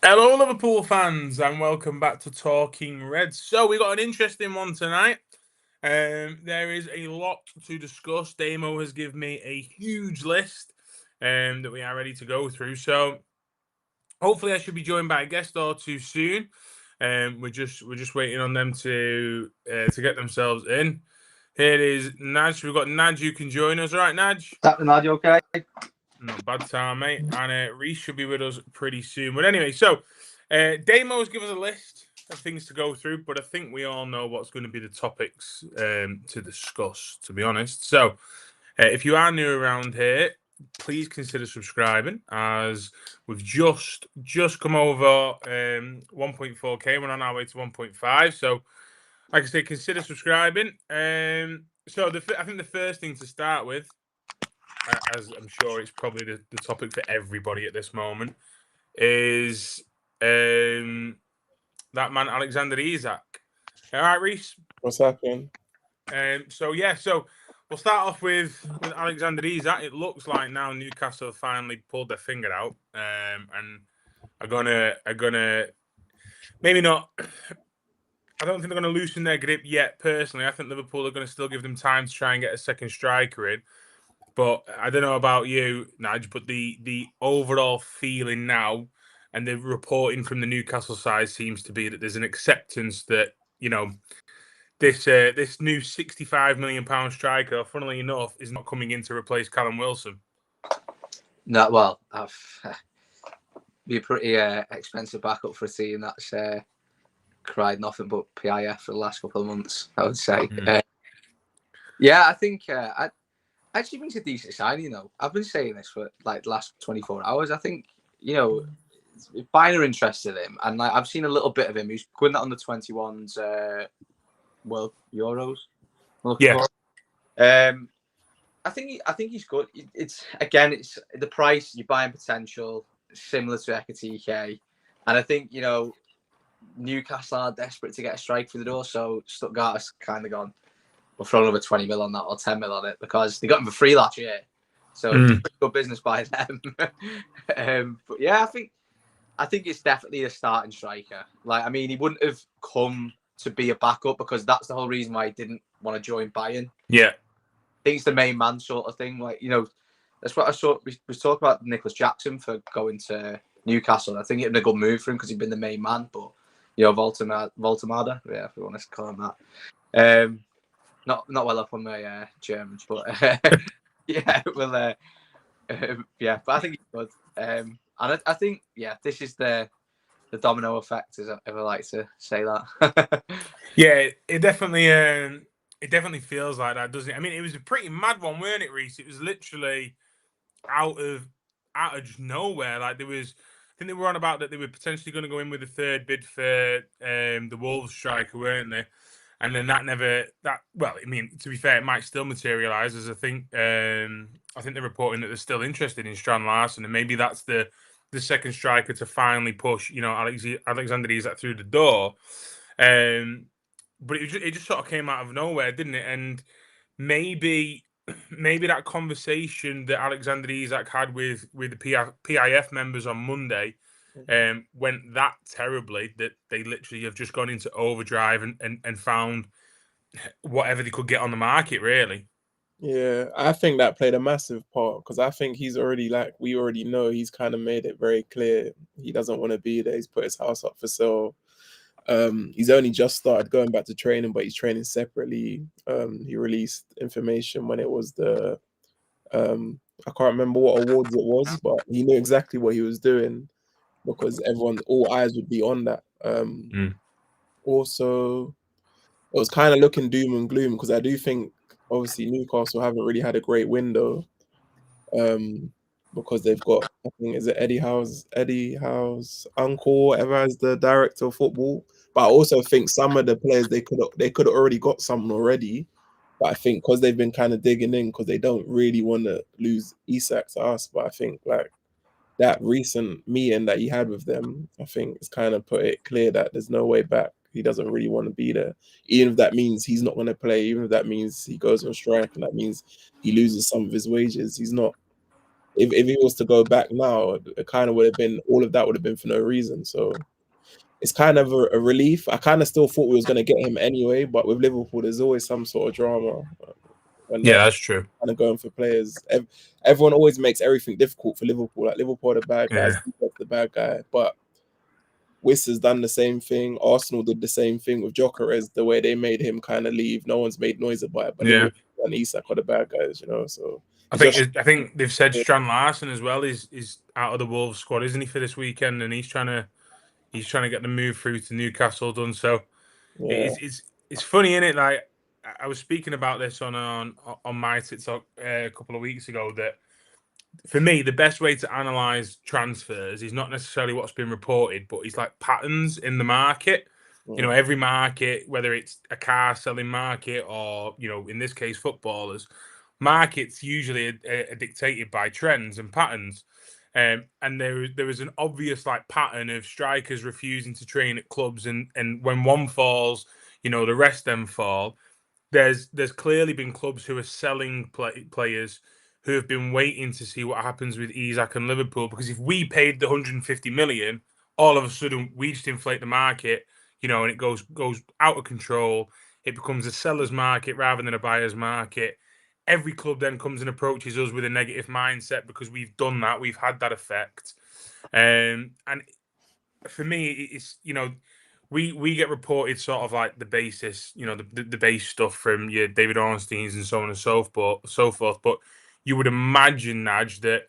Hello, Liverpool fans, and welcome back to Talking Reds. So we got an interesting one tonight. There is a lot to discuss. Damo has given me a huge list that we are ready to go through. So hopefully, I should be joined by a guest or two soon. We're just waiting on them to get themselves in. Here is Naj. We've got Naj who can join us. All right, Naj? Naj, you okay? Not bad time, mate. And Reese should be with us pretty soon. But anyway, so Damo's given us a list of things to go through, but I think we all know what's going to be the topics to discuss, to be honest. So if you are new around here, please consider subscribing, as we've just come over 1.4K. We're on our way to 1.5. So, like I say, consider subscribing. So I think the first thing to start with, as I'm sure it's probably the topic for everybody at this moment, is that man Alexander Isak. All right, Reese? What's happening? So we'll start off with Alexander Isak. It looks like now Newcastle finally pulled their finger out and are gonna maybe not. I don't think they're going to loosen their grip yet. Personally, I think Liverpool are going to still give them time to try and get a second striker in. But I don't know about you, Nige, but the overall feeling now and the reporting from the Newcastle side seems to be that there's an acceptance that, you know, this new £65 million striker, funnily enough, is not coming in to replace Callum Wilson. No, well, be a pretty expensive backup for a team that's cried nothing but PIF for the last couple of months, I would say. I think I actually think it's a decent signing, though. I've been saying this for like the last 24 hours. I think, Bayern are interested in him, and like, I've seen a little bit of him. He's going on the 21s World Euros. Yeah. I think he's good. It's the price, you're buying potential, similar to Ekatike. And I think, Newcastle are desperate to get a strike through the door, so Stuttgart has kind of gone, we'll throw another 20 mil on that or 10 mil on it, because they got him for free last year. So good business by them. But yeah, I think it's definitely a starting striker. Like, I mean, he wouldn't have come to be a backup, because that's the whole reason why he didn't want to join Bayern. Yeah. I think it's the main man sort of thing. Like, that's what I saw. We talked about Nicholas Jackson for going to Newcastle. I think it'd been a good move for him because he'd been the main man. But, Voltemada, yeah, if we want to call him that. Not well up on my Germans, but yeah, well, yeah, but I think he's good. And I think, this is the domino effect, as I like to say that. Yeah, it definitely feels like that, doesn't it? I mean, it was a pretty mad one, weren't it, Reese? It was literally out of just nowhere. Like, I think they were on about that they were potentially going to go in with a third bid for the Wolves striker, weren't they? And then well, I mean, to be fair, it might still materialise, as I think they're reporting that they're still interested in Strand Larsen, and maybe that's the second striker to finally push, Alexander Isak through the door. But it just sort of came out of nowhere, didn't it? And maybe that conversation that Alexander Isak had with the PIF members on Monday went that terribly that they literally have just gone into overdrive and found whatever they could get on the market, really. Yeah, I think that played a massive part, because I think he's already, like, we already know, he's kind of made it very clear he doesn't want to be there. He's put his house up for sale. He's only just started going back to training, but he's training separately. He released information when it was the I can't remember what awards it was, but he knew exactly what he was doing, because all eyes would be on that. Also, it was kind of looking doom and gloom, because I do think obviously Newcastle haven't really had a great window, because they've got, I think, is it Eddie Howe's uncle, whatever, as the director of football. But I also think some of the players, they could have already got someone already. But I think because they've been kind of digging in, because they don't really want to lose Isak to us. But I think, like, that recent meeting that he had with them, I think it's kind of put it clear that there's no way back. He doesn't really want to be there. Even if that means he's not going to play, even if that means he goes on strike and that means he loses some of his wages, he's not if he was to go back now, it kind of would have been, all of that would have been for no reason. So it's kind of a relief. I kind of still thought we was going to get him anyway, but with Liverpool, there's always some sort of drama when Yeah, they're that's true. kind of going for players. Everyone always makes everything difficult for Liverpool. Like, Liverpool are the bad guys, the bad guy. But Wirtz has done the same thing. Arsenal did the same thing with Gyökeres, the way they made him kind of leave. No one's made noise about it, but Liverpool and Isak are the bad guys, you know. So I think they've said Strand Larsen as well is out of the Wolves squad, isn't he, for this weekend? And he's trying to get the move through to Newcastle done. So it's funny, isn't it? Like, I was speaking about this on my TikTok a couple of weeks ago, that for me, the best way to analyze transfers is not necessarily what's been reported, but it's like patterns in the market. You know, every market, whether it's a car selling market or, you know, in this case, footballers, markets usually are dictated by trends and patterns. And there was an obvious like pattern of strikers refusing to train at clubs, and when one falls, you know, the rest then fall. There's clearly been clubs who are selling players who have been waiting to see what happens with Isak and Liverpool, because if we paid the 150 million, all of a sudden we just inflate the market, you know, and it goes out of control. It becomes a seller's market rather than a buyer's market. Every club then comes and approaches us with a negative mindset because we've done that. We've had that effect. And for me, it's, you know, we get reported sort of like the basis, you know, the base stuff from your David Ornsteins and so on and so forth. But you would imagine, Naj, that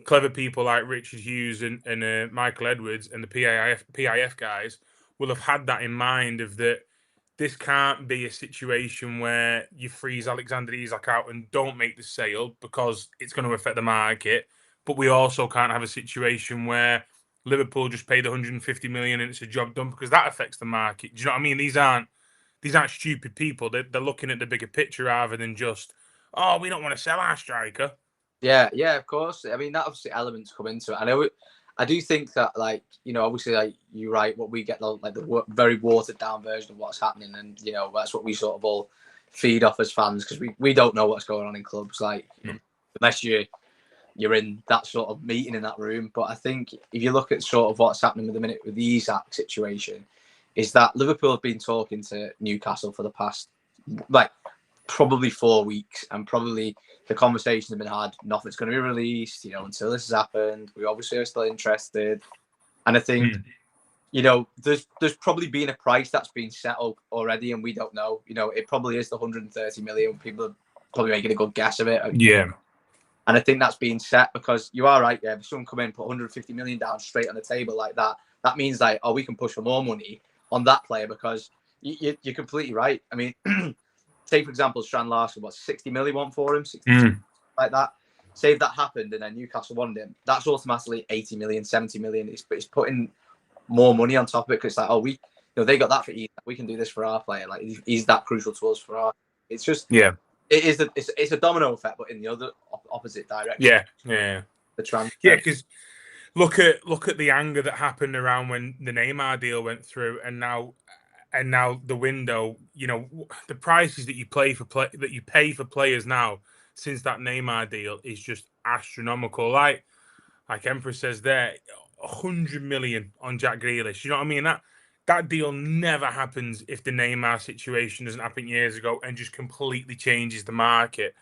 clever people like Richard Hughes and Michael Edwards and the PIF guys will have had that in mind, of that this can't be a situation where you freeze Alexander Isak out and don't make the sale because it's going to affect the market. But we also can't have a situation where Liverpool just paid 150 million and it's a job done, because that affects the market. Do you know what I mean? These aren't stupid people. They're looking at the bigger picture rather than just, oh, we don't want to sell our striker. Yeah, of course. I mean, that obviously elements come into it. I do think that, like, you know, obviously, like, you're right, what we get, like the very watered down version of what's happening, and, you know, that's what we sort of all feed off as fans, because we don't know what's going on in clubs, like, unless you're in that sort of meeting in that room. But I think if you look at sort of what's happening with the Isak situation, is that Liverpool have been talking to Newcastle for the past, like, probably 4 weeks, and probably the conversations have been had. Nothing's going to be released, you know, until this has happened. We obviously are still interested, and I think, you know, there's probably been a price that's been settled already, and we don't know. You know, it probably is the 130 million. People are probably making a good guess of it. Yeah. And I think that's being set because you are right. Yeah, if someone come in and put 150 million down straight on the table like that, that means like, oh, we can push for more money on that player, because you're completely right. I mean, say for example, Strand Larsen, what, 60 million want for him, 60 like that. Say if that happened and then Newcastle wanted him, that's automatically 80 million, 70 million. It's putting more money on top of it, because it's like, oh, we, you know, they got that for Isak, we can do this for our player. Like, he's that crucial to us for our. It's just it's a domino effect, but in the other opposite direction. Yeah. The transfer. Yeah, because look at the anger that happened around when the Neymar deal went through, and now the window. You know, the prices that you pay for players now since that Neymar deal is just astronomical. Like Emperor says there, 100 million on Jack Grealish. You know what I mean? That deal never happens if the Neymar situation doesn't happen years ago and just completely changes the market.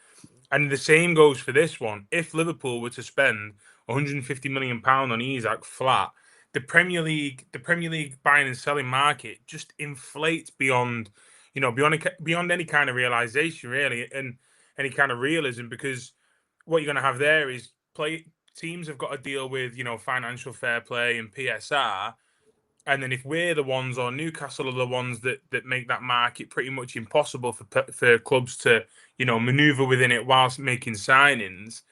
And the same goes for this one. If Liverpool were to spend 150 million pound on Isak flat, the Premier League buying and selling market just inflates beyond any kind of realization, really, and any kind of realism, because what you're going to have there is teams have got to deal with, you know, financial fair play and PSR. And then if we're the ones, or Newcastle are the ones that make that market pretty much impossible for clubs to, you know, maneuver within it whilst making signings,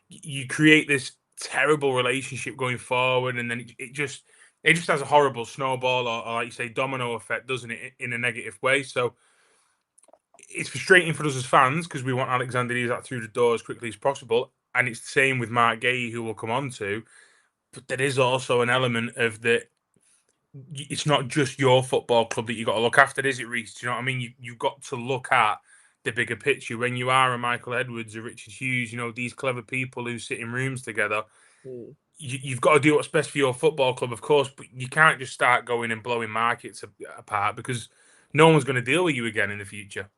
you create this terrible relationship going forward, and then it just has a horrible snowball, or like you say, domino effect, doesn't it, in a negative way? So it's frustrating for us as fans, because we want Alexander Isak through the door as quickly as possible, and it's the same with Marc Guehi, who we'll come on to. But there is also an element of the. It's not just your football club that you got to look after, is it, Reece? Do you know what I mean? You've got to look at the bigger picture. When you are a Michael Edwards, a Richard Hughes, you know, these clever people who sit in rooms together, you've got to do what's best for your football club, of course, but you can't just start going and blowing markets apart because no one's going to deal with you again in the future.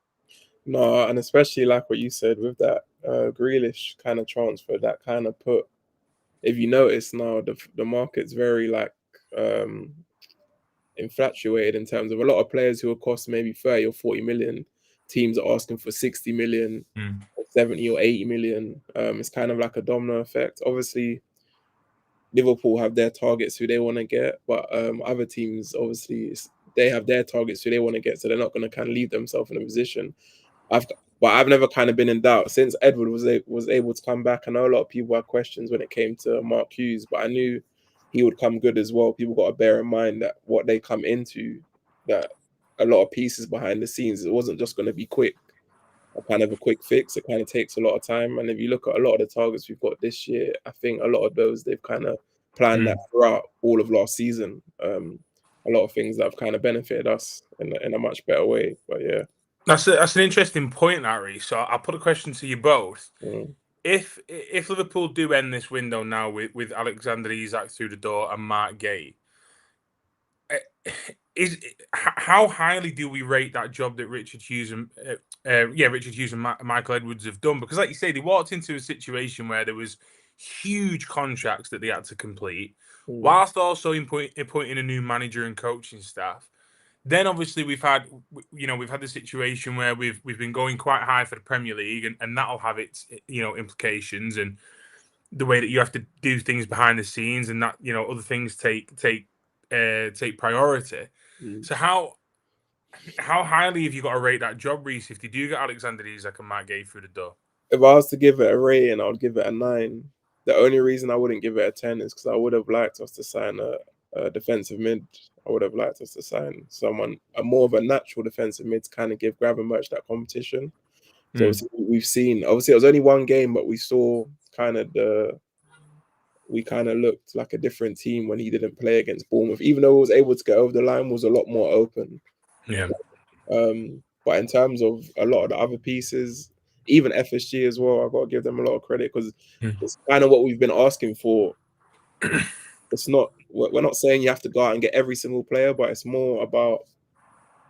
No, and especially like what you said with that Grealish kind of transfer, that kind of put. If you notice now, the market's very like infatuated in terms of a lot of players who will cost maybe 30 or 40 million. Teams are asking for 60 million, 70 or 80 million. It's kind of like a domino effect. Obviously, Liverpool have their targets who they want to get, but other teams obviously they have their targets who they want to get, so they're not going to kind of leave themselves in a position. I've never kind of been in doubt since Edward was able to come back. I know a lot of people had questions when it came to Marc Hughes, but I knew he would come good as well. People got to bear in mind that what they come into, that a lot of pieces behind the scenes, it wasn't just going to be quick, a kind of a quick fix. It kind of takes a lot of time. And if you look at a lot of the targets we've got this year, I think a lot of those they've kind of planned that throughout all of last season. A lot of things that have kind of benefited us in a much better way. But yeah. That's an interesting point, Harry. So I'll put a question to you both. If Liverpool do end this window now with Alexander Isak through the door and Marc Guehi, how highly do we rate that job that Richard Hughes and Michael Edwards have done? Because, like you say, they walked into a situation where there was huge contracts that they had to complete, whilst also appointing a new manager and coaching staff. Then obviously we've had the situation where we've been going quite high for the Premier League, and that'll have its implications, and the way that you have to do things behind the scenes, and that other things take priority. So how highly have you got to rate that job, Reese, if you do get Alexander Isak and Marc Guehi through the door? If I was to give it a rating, I would give it a 9. The only reason I wouldn't give it a 10 is because I would have liked us to sign a defensive mid. I would have liked us to sign someone, more of a natural defensive mid to kind of give Gravenberch that competition. So we've seen, obviously it was only one game, but we saw we kind of looked like a different team when he didn't play against Bournemouth. Even though he was able to get over the line, was a lot more open. Yeah. But in terms of a lot of the other pieces, even FSG as well, I've got to give them a lot of credit because it's kind of what we've been asking for. It's not, we're not saying you have to go out and get every single player, but it's more about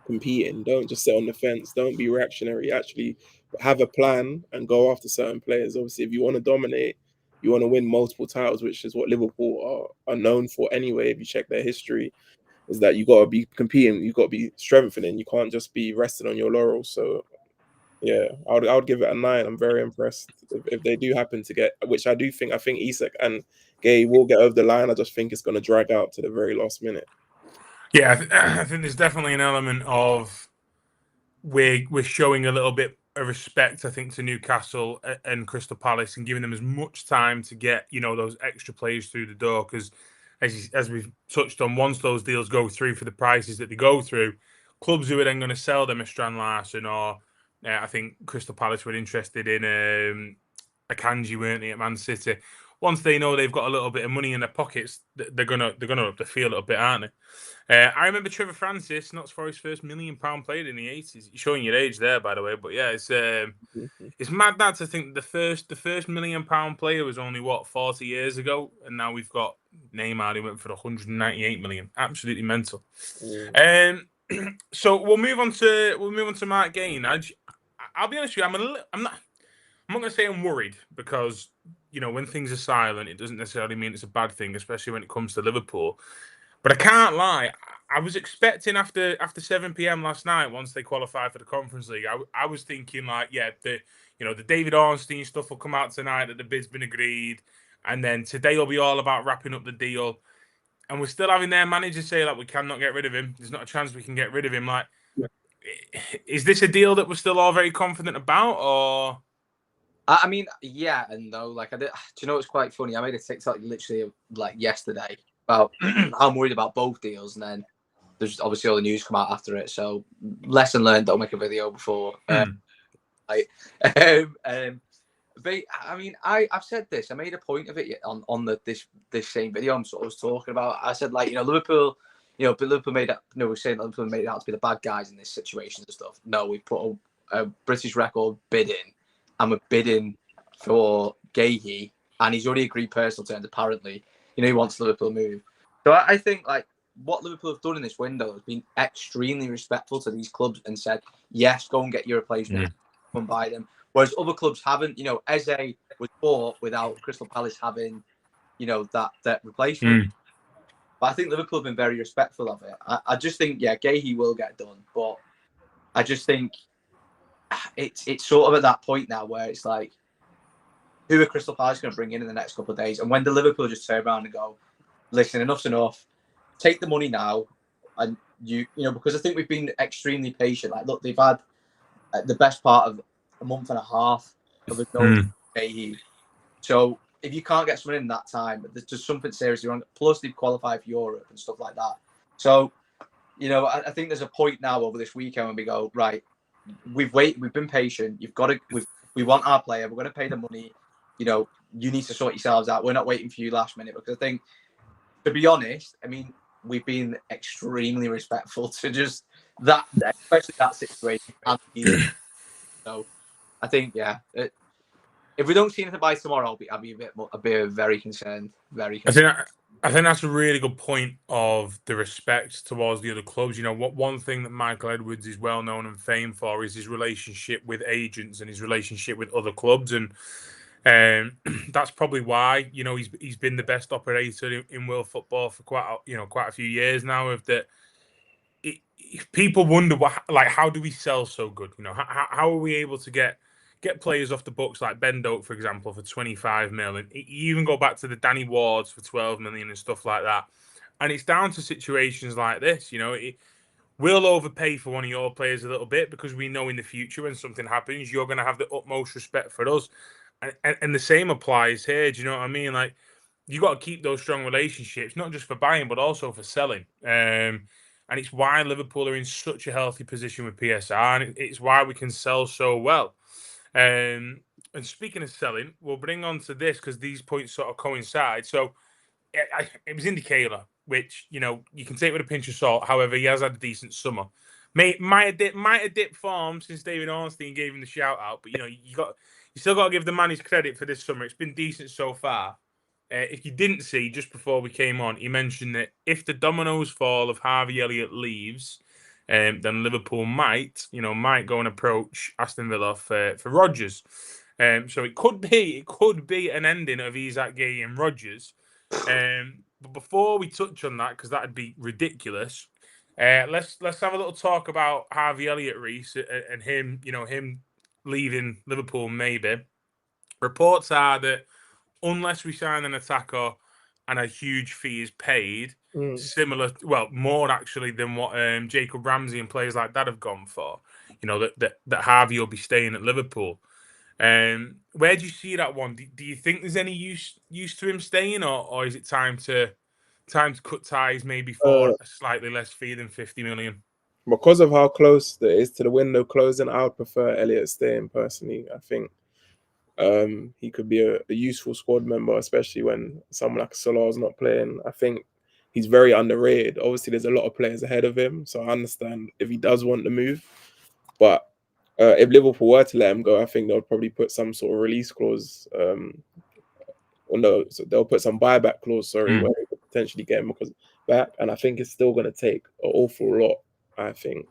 competing. Don't just sit on the fence. Don't be reactionary. Actually have a plan and go after certain players. Obviously, if you want to dominate, you want to win multiple titles, which is what Liverpool are known for anyway. If you check their history, is that you got to be competing. You got to be strengthening. You can't just be resting on your laurels. So yeah, I would give it a 9. I'm very impressed if they do happen to get, which I think Isak and Guehi will get over the line. I just think it's going to drag out to the very last minute. Yeah, I think there's definitely an element of we're showing a little bit of respect, I think, to Newcastle and Crystal Palace and giving them as much time to get those extra players through the door. Because as we've touched on, once those deals go through for the prices that they go through, clubs who are then going to sell them a Strand Larsen, or I think Crystal Palace were interested in Akanji, weren't they, at Man City? Once they know they've got a little bit of money in their pockets, they're gonna up the field a little bit, aren't they? I remember Trevor Francis, not for his first £1 million player in the 80s. You're showing your age there, by the way, but yeah, it's mad that to think the first £1 million player was only 40 years ago, and now we've got Neymar who went for 198 million. Absolutely mental. So we'll move on to Marc Guehi. I'll be honest with you, I'm not going to say I'm worried because when things are silent, it doesn't necessarily mean it's a bad thing, especially when it comes to Liverpool. But I can't lie. I was expecting after 7 p.m. last night, once they qualify for the Conference League, I was thinking the David Ornstein stuff will come out tonight, that the bid's been agreed, and then today will be all about wrapping up the deal. And we're still having their manager say we cannot get rid of him. There's not a chance we can get rid of him. Is this a deal that we're still all very confident about, or? I mean, yeah and no. Do you know what's quite funny? I made a TikTok literally yesterday about how I'm worried about both deals, and then there's obviously all the news come out after it. So lesson learned, don't make a video before. But I mean, I've said this. I made a point of it on this same video. I was talking about. I said Liverpool. Liverpool made it. We're saying Liverpool made it out to be the bad guys in this situation and stuff. No, we put a British record bidding, and we're bidding for Guehi, and he's already agreed personal terms. Apparently, he wants Liverpool move. So I think like what Liverpool have done in this window has been extremely respectful to these clubs and said, yes, go and get your replacement, go and buy them. Whereas other clubs haven't. Eze was bought without Crystal Palace having, that replacement. But I think Liverpool have been very respectful of it. I just think, Guehi will get done, but I just think it's sort of at that point now where it's like, who are Crystal Palace going to bring in the next couple of days? And when the Liverpool just turn around and go, listen, enough's enough. Take the money now, and because I think we've been extremely patient. Like, look, they've had the best part of a month and a half of a Guehi. So if you can't get someone in that time, there's just something seriously wrong. Plus, they've qualified for Europe and stuff like that. So, I think there's a point now over this weekend when we go, right, we've been patient. We want our player. We're going to pay the money. You need to sort yourselves out. We're not waiting for you last minute, because I think, to be honest, I mean, we've been extremely respectful to just that, especially that situation. So I think, if we don't see anything by tomorrow, I'll be very concerned. Very concerned. I think that's a really good point of the respect towards the other clubs. One thing that Michael Edwards is well known and famed for is his relationship with agents and his relationship with other clubs, and that's probably why he's been the best operator in world football for quite a few years now. If people wonder how do we sell so good? How are we able to get players off the books like Ben Doak, for example, for 25 million? You even go back to the Danny Wards for 12 million and stuff like that. And it's down to situations like this. We'll overpay for one of your players a little bit because we know in the future when something happens, you're going to have the utmost respect for us. And the same applies here. Do you know what I mean? Like, you got to keep those strong relationships, not just for buying, but also for selling. And it's why Liverpool are in such a healthy position with PSR, and it's why we can sell so well. And speaking of selling, we'll bring on to this because these points sort of coincide. So it was Indicator, which you can take with a pinch of salt. However, he has had a decent summer. Might have dipped form since David Ornstein gave him the shout out, but you still got to give the man his credit for this summer. It's been decent so far. If you didn't see, just before we came on, he mentioned that if the dominoes fall of Harvey Elliott leaves, then Liverpool might go and approach Aston Villa for Rodgers. So it could be an ending of Isak, Guehi and Rodgers. But before we touch on that, because that'd be ridiculous, let's have a little talk about Harvey Elliott, Reece, and him leaving Liverpool. Maybe reports are that unless we sign an attacker and a huge fee is paid, more actually than what Jacob Ramsey and players like that have gone for, that Harvey will be staying at Liverpool. Where do you see that one? Do you think there's any use to him staying, or is it time to cut ties maybe for a slightly less fee than 50 million? Because of how close it is to the window closing, I would prefer Elliott staying personally. I think he could be a useful squad member, especially when someone like Salah is not playing. I think he's very underrated. Obviously, there's a lot of players ahead of him, so I understand if he does want to move. But if Liverpool were to let him go, I think they'll probably put some sort of release clause. So they'll put some buyback clause, where they could potentially get him back. And I think it's still going to take an awful lot. I think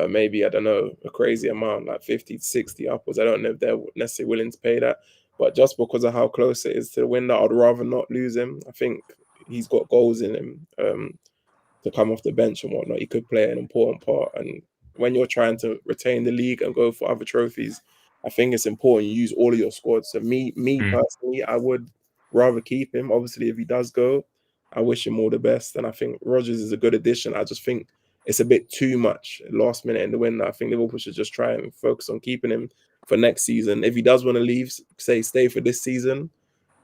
maybe, I don't know, a crazy amount, like 50 to 60 upwards. I don't know if they're necessarily willing to pay that. But just because of how close it is to the window, I'd rather not lose him. I think he's got goals in him to come off the bench and whatnot. He could play an important part. And when you're trying to retain the league and go for other trophies, I think it's important you use all of your squad. So me personally, I would rather keep him. Obviously, if he does go, I wish him all the best. And I think Rodgers is a good addition. I just think it's a bit too much last minute in the window. I think Liverpool should just try and focus on keeping him for next season. If he does want to leave, stay for this season,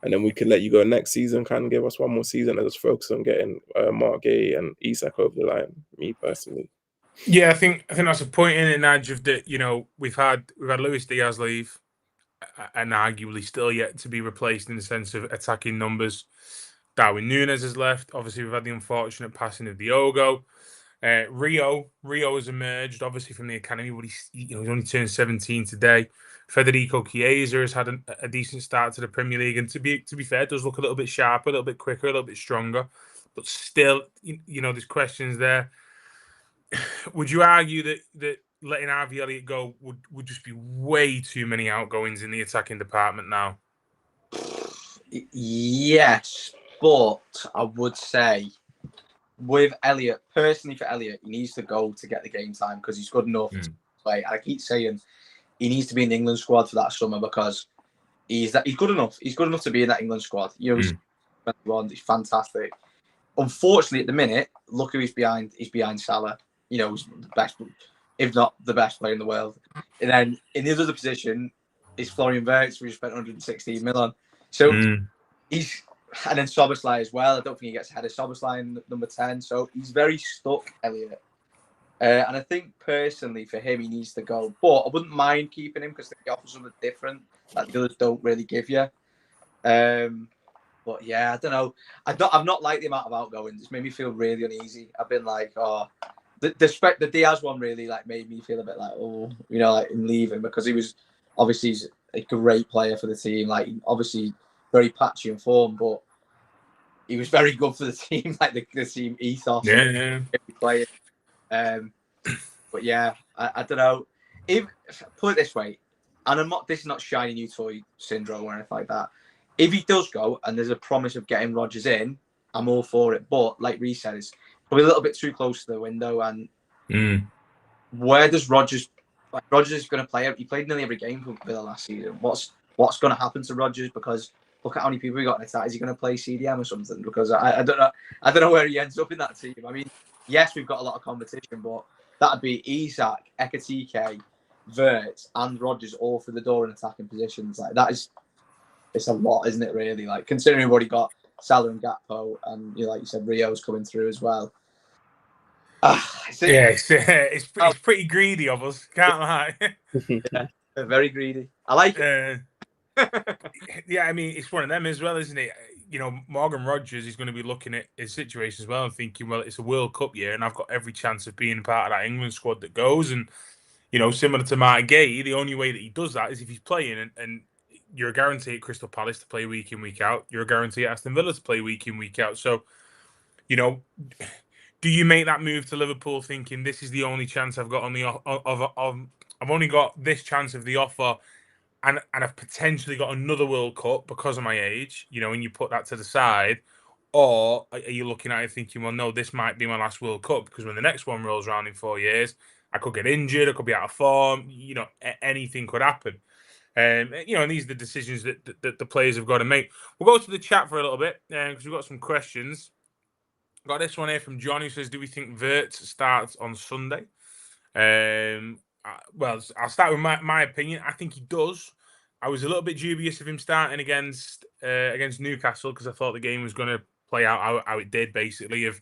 and then we could let you go next season, kind of give us one more season and just focus on getting Marc Guehi and Isak over the line, me personally. Yeah, I think that's a point in it, Nudge, of that, we've had Luis Diaz leave and arguably still yet to be replaced in the sense of attacking numbers. Darwin Núñez has left. Obviously, we've had the unfortunate passing of Diogo. Rio has emerged obviously from the academy, but he's only turned 17 today. Federico Chiesa has had a decent start to the Premier League, and to be fair, does look a little bit sharper, a little bit quicker, a little bit stronger. But still, there's questions there. Would you argue that letting Harvey Elliott go would just be way too many outgoings in the attacking department now? Yes, but I would say with Elliott, personally for Elliott, he needs to go to get the game time because he's good enough to play. I keep saying he needs to be in the England squad for that summer because he's good enough. He's good enough to be in that England squad. He's 21, he's fantastic. Unfortunately, at the minute, look who he's behind. He's behind Salah. He's the best, if not the best player in the world. And then in the other position is Florian Wirtz, who spent 116 million. So he's, and then Szoboszlai as well. I don't think he gets ahead of Szoboszlai number 10. So he's very stuck, Elliott. And I think personally for him, he needs to go. But I wouldn't mind keeping him because he offers something different that the others don't really give you. But yeah, I don't know. I've not liked the amount of outgoings. It's made me feel really uneasy. I've been like, the Diaz one really made me feel a bit like him leaving because he was obviously he's a great player for the team. Obviously very patchy in form, but he was very good for the team. The team ethos. Yeah. Player. But yeah, I don't know. If put it this way, and this is not shiny new toy syndrome or anything like that. If he does go and there's a promise of getting Rodgers in, I'm all for it. But like Reece said, it's probably a little bit too close to the window. And where does Rodgers? Rodgers is going to play. He played nearly every game for Villa last season. What's going to happen to Rodgers? Because look at how many people we got in attack. Is he going to play CDM or something? Because I don't know. I don't know where he ends up in that team. I mean, yes, we've got a lot of competition, but that'd be Isak, Ekatike, Wirtz, and Rodgers all through the door in attacking positions. It's a lot, isn't it? Really, considering we've already got Salah and Gakpo, and like you said, Rio's coming through as well. It's pretty greedy of us, can't lie. Yeah, very greedy. I like it. Yeah, I mean, it's one of them as well, isn't it? Morgan Rodgers is going to be looking at his situation as well and thinking, well, it's a World Cup year and I've got every chance of being part of that England squad that goes. And, similar to Marc Guehi, the only way that he does that is if he's playing and you're a guarantee at Crystal Palace to play week in, week out. You're a guarantee at Aston Villa to play week in, week out. So, do you make that move to Liverpool thinking this is the only chance I've got I've only got this chance of the offer and I've potentially got another World Cup because of my age, and you put that to the side? Or are you looking at it thinking, well, no, this might be my last World Cup because when the next one rolls around in 4 years, I could get injured, I could be out of form, anything could happen. And these are the decisions that the players have got to make. We'll go to the chat for a little bit because we've got some questions. Got this one here from John who says, do we think Wirtz starts on Sunday? Well, I'll start with my opinion. I think he does. I was a little bit dubious of him starting against Newcastle because I thought the game was going to play out how it did, basically, of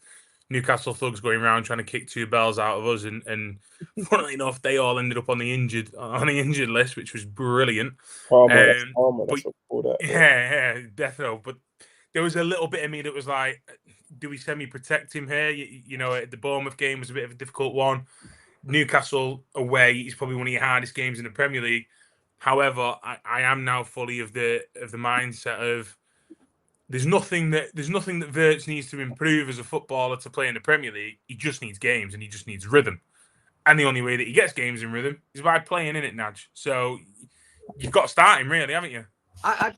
Newcastle thugs going around trying to kick 2 bells out of us, and funnily enough, they all ended up on the injured list, which was brilliant. Yeah, definitely. But there was a little bit of me that was like, do we semi-protect him here? The Bournemouth game was a bit of a difficult one. Newcastle away is probably one of your hardest games in the Premier League. However, I am now fully of the mindset of there's nothing that Wirtz needs to improve as a footballer to play in the Premier League. He just needs games and he just needs rhythm. And the only way that he gets games in rhythm is by playing in it, Naj. So you've got to start him, really, haven't you? I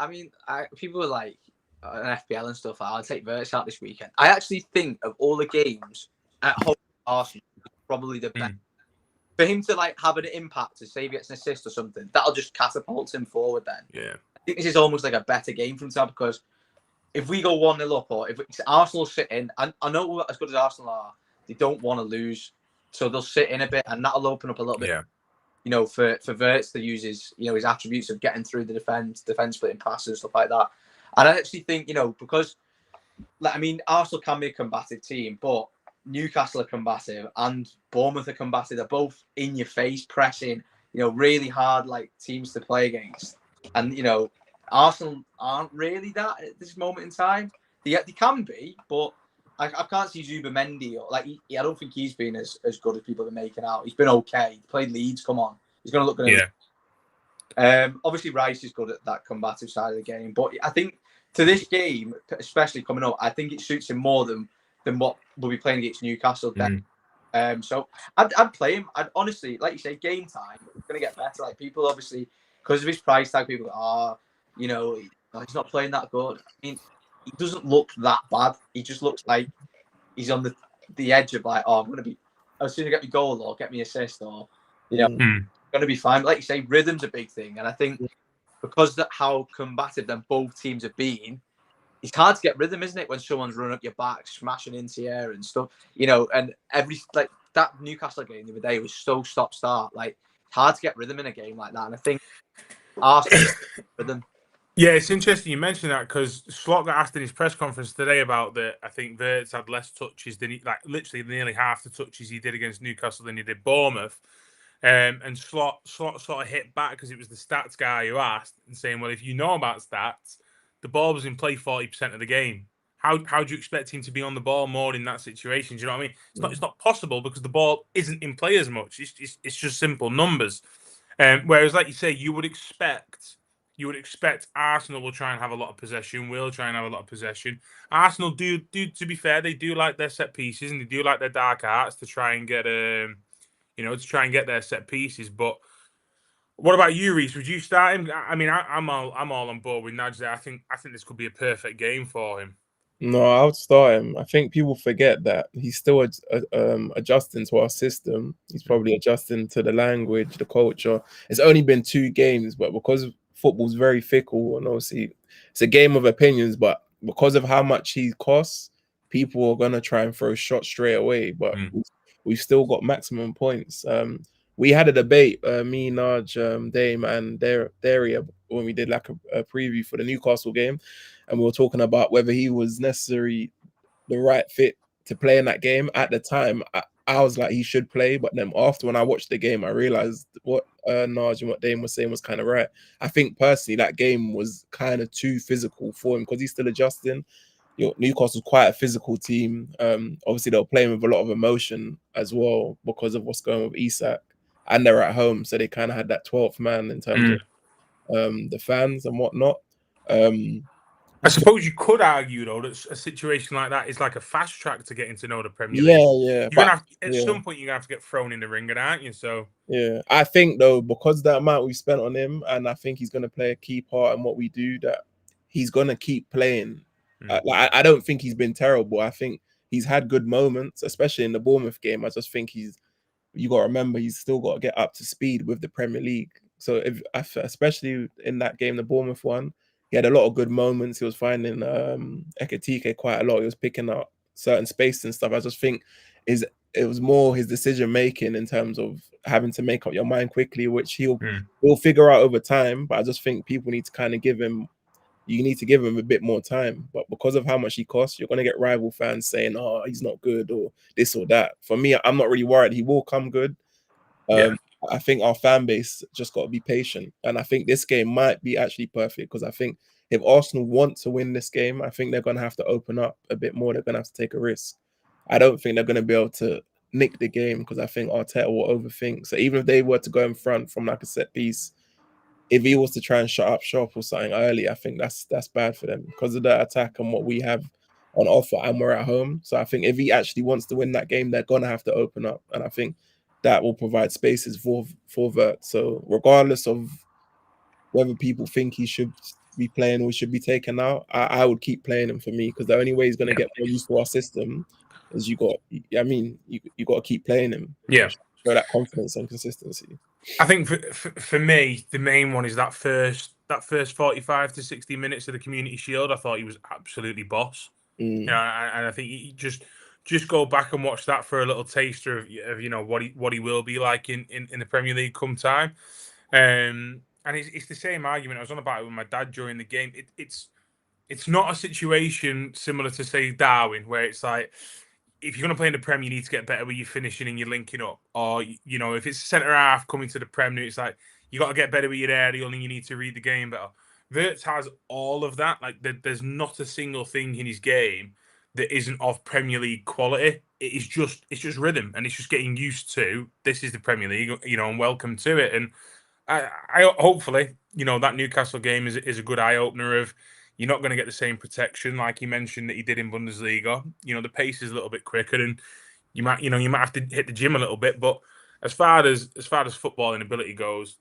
mean, people were like on FPL and stuff. I'll take Wirtz out this weekend. I actually think of all the games at home, Arsenal probably the best. For him to have an impact, to say he gets an assist or something, that'll just catapult him forward. Then, yeah, I think this is almost like a better game for him to have, because if we go 1-0 up, or if Arsenal sit in, and I know as good as Arsenal are, they don't want to lose, so they'll sit in a bit, and that'll open up a little bit. Yeah. For Wirtz to use his attributes of getting through the defense splitting passes, stuff like that. And I actually think because Arsenal can be a combative team, but Newcastle are combative and Bournemouth are combative. They're both in your face, pressing, really hard teams to play against. And Arsenal aren't really that at this moment in time. They can be, but I can't see Zubimendi or I don't think he's been as good as people are making out. He's been okay. He played Leeds. Come on, he's going to look good. Yeah. Obviously, Rice is good at that combative side of the game, but I think to this game, especially coming up, I think it suits him more than what we'll be playing against Newcastle. So I'd play him. I'd honestly, like you say, game time, it's going to get better. Like people obviously, because of his price tag, people go, he's not playing that good. I mean, he doesn't look that bad. He just looks like he's on the edge of like, I'm going to be, as soon as I get me goal or get me assist or, going to be fine. But like you say, rhythm's a big thing. And I think because of how combative them both teams have been, it's hard to get rhythm, isn't it? When someone's running up your back, smashing into the air and stuff, and that Newcastle game the other day was so stop-start. Like, it's hard to get rhythm in a game like that. And I think Arsenal rhythm. Yeah, it's interesting you mentioned that because Slot got asked in his press conference today about that. I think Wirtz had less touches than literally nearly half the touches he did against Newcastle than he did Bournemouth. And Slot sort of hit back because it was the stats guy who asked and saying, well, if you know about stats, the ball was in play 40% of the game. How do you expect him to be on the ball more in that situation? Do you know what I mean? It's not possible because the ball isn't in play as much. It's just simple numbers. Whereas, like you say, you would expect Arsenal will try and have a lot of possession. We'll try and have a lot of possession. Arsenal do to be fair, they do like their set pieces and they do like their dark arts to try and get their set pieces. But what about you, Reece? Would you start him? I mean, I'm all on board with Nudge there. I think this could be a perfect game for him. No, I would start him. I think people forget that he's still adjusting to our system. He's probably adjusting to the language, the culture. It's only been 2 games, but because football's very fickle, and obviously it's a game of opinions, but because of how much he costs, people are gonna try and throw shots straight away. But we've still got maximum points. We had a debate, me, Naj, Dame, and Daria, when we did like a preview for the Newcastle game, and we were talking about whether he was necessarily the right fit to play in that game. At the time, I was like, he should play, but then after when I watched the game, I realized what Naj and what Dame was saying was kind of right. I think personally that game was kind of too physical for him because he's still adjusting. Newcastle's quite a physical team. Obviously, they're playing with a lot of emotion as well because of what's going on with Isak, and they're at home, so they kind of had that 12th man in terms of the fans and whatnot. I suppose you could argue though that a situation like that is like a fast track to getting to know the Premier League. Yeah. You're gonna have, at some point you're gonna have to get thrown in the ringer, aren't you? So yeah, I think though because the amount we spent on him, and I think he's gonna play a key part in what we do, that he's gonna keep playing. I don't think he's been terrible. I think he's had good moments, especially in the Bournemouth game. I just think you got to remember he's still got to get up to speed with the Premier League. So especially in that game, the Bournemouth one, he had a lot of good moments. He was finding Ekitike quite a lot. He was picking up certain space and stuff. I just think it was more his decision making in terms of having to make up your mind quickly, which he'll figure out over time. But I just think people need to kind of give him a bit more time. But because of how much he costs, you're going to get rival fans saying, oh, he's not good or this or that. For me, I'm not really worried. He will come good. I think our fan base just got to be patient. And I think this game might be actually perfect because I think if Arsenal want to win this game, I think they're going to have to open up a bit more. They're going to have to take a risk. I don't think they're going to be able to nick the game because I think Arteta will overthink. So even if they were to go in front from like a set piece, if he was to try and shut up shop or something early, I think that's bad for them because of the attack and what we have on offer, and we're at home. So I think if he actually wants to win that game, they're gonna have to open up, and I think that will provide spaces for Wirtz. So regardless of whether people think he should be playing or should be taken out, I would keep playing him for me because the only way he's gonna get more used to our system is you got to keep playing him. Yeah, show that confidence and consistency. I think for me, the main one is that first 45 to 60 minutes of the Community Shield. I thought he was absolutely boss. And I think you just go back and watch that for a little taster of what he will be like in the Premier League come time. And it's the same argument. I was on about it with my dad during the game. It's not a situation similar to say Darwin where it's like, if you're going to play in the Prem, you need to get better with your finishing and your linking up. Or, if it's centre half coming to the Prem, it's like, you got to get better with your aerial and you need to read the game better. Wirtz has all of that. Like, there's not a single thing in his game that isn't of Premier League quality. It's just rhythm, and it's just getting used to this is the Premier League, and welcome to it. And I hopefully, that Newcastle game is a good eye opener of you're not going to get the same protection like he mentioned that he did in Bundesliga. The pace is a little bit quicker, and you might have to hit the gym a little bit. But as far as footballing ability goes,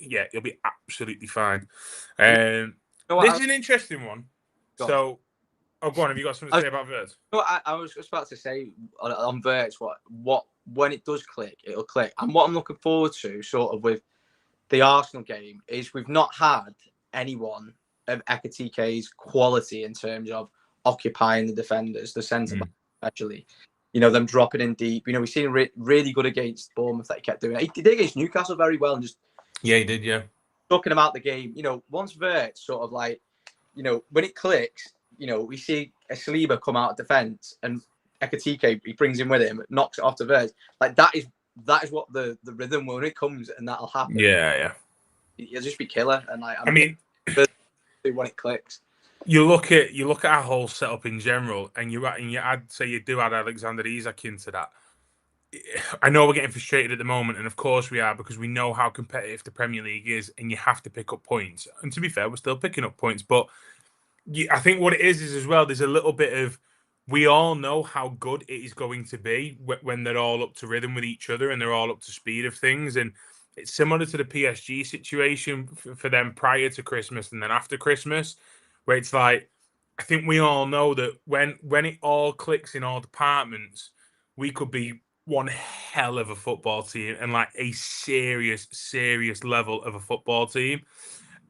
yeah, he'll be absolutely fine. This is an interesting one. So, go on. Have you got something to say about Wirtz? No, I was just about to say on Wirtz, what when it does click, it'll click. And what I'm looking forward to, sort of with the Arsenal game, is we've not had anyone of Ekitike's quality in terms of occupying the defenders, the centre back especially. Them dropping in deep. We've seen really good against Bournemouth that he kept doing. He did against Newcastle very well and just he did, yeah. Talking about the game, once Wirtz sort of like, when it clicks, we see a Saliba come out of defence and Ekitike, he brings him with him, knocks it off to Wirtz. Like that is what the rhythm when it comes, and that'll happen. Yeah. He'll just be killer, and like when it clicks. You look at our whole setup in general, and you do add Alexander Isak into that. I know we're getting frustrated at the moment, and of course we are, because we know how competitive the Premier League is, and you have to pick up points. And to be fair, we're still picking up points, but I think what it is as well, there's a little bit of, we all know how good it is going to be when they're all up to rhythm with each other and they're all up to speed of things. And it's similar to the PSG situation for them prior to Christmas and then after Christmas, where it's like, I think we all know that when it all clicks in all departments, we could be one hell of a football team and like a serious level of a football team.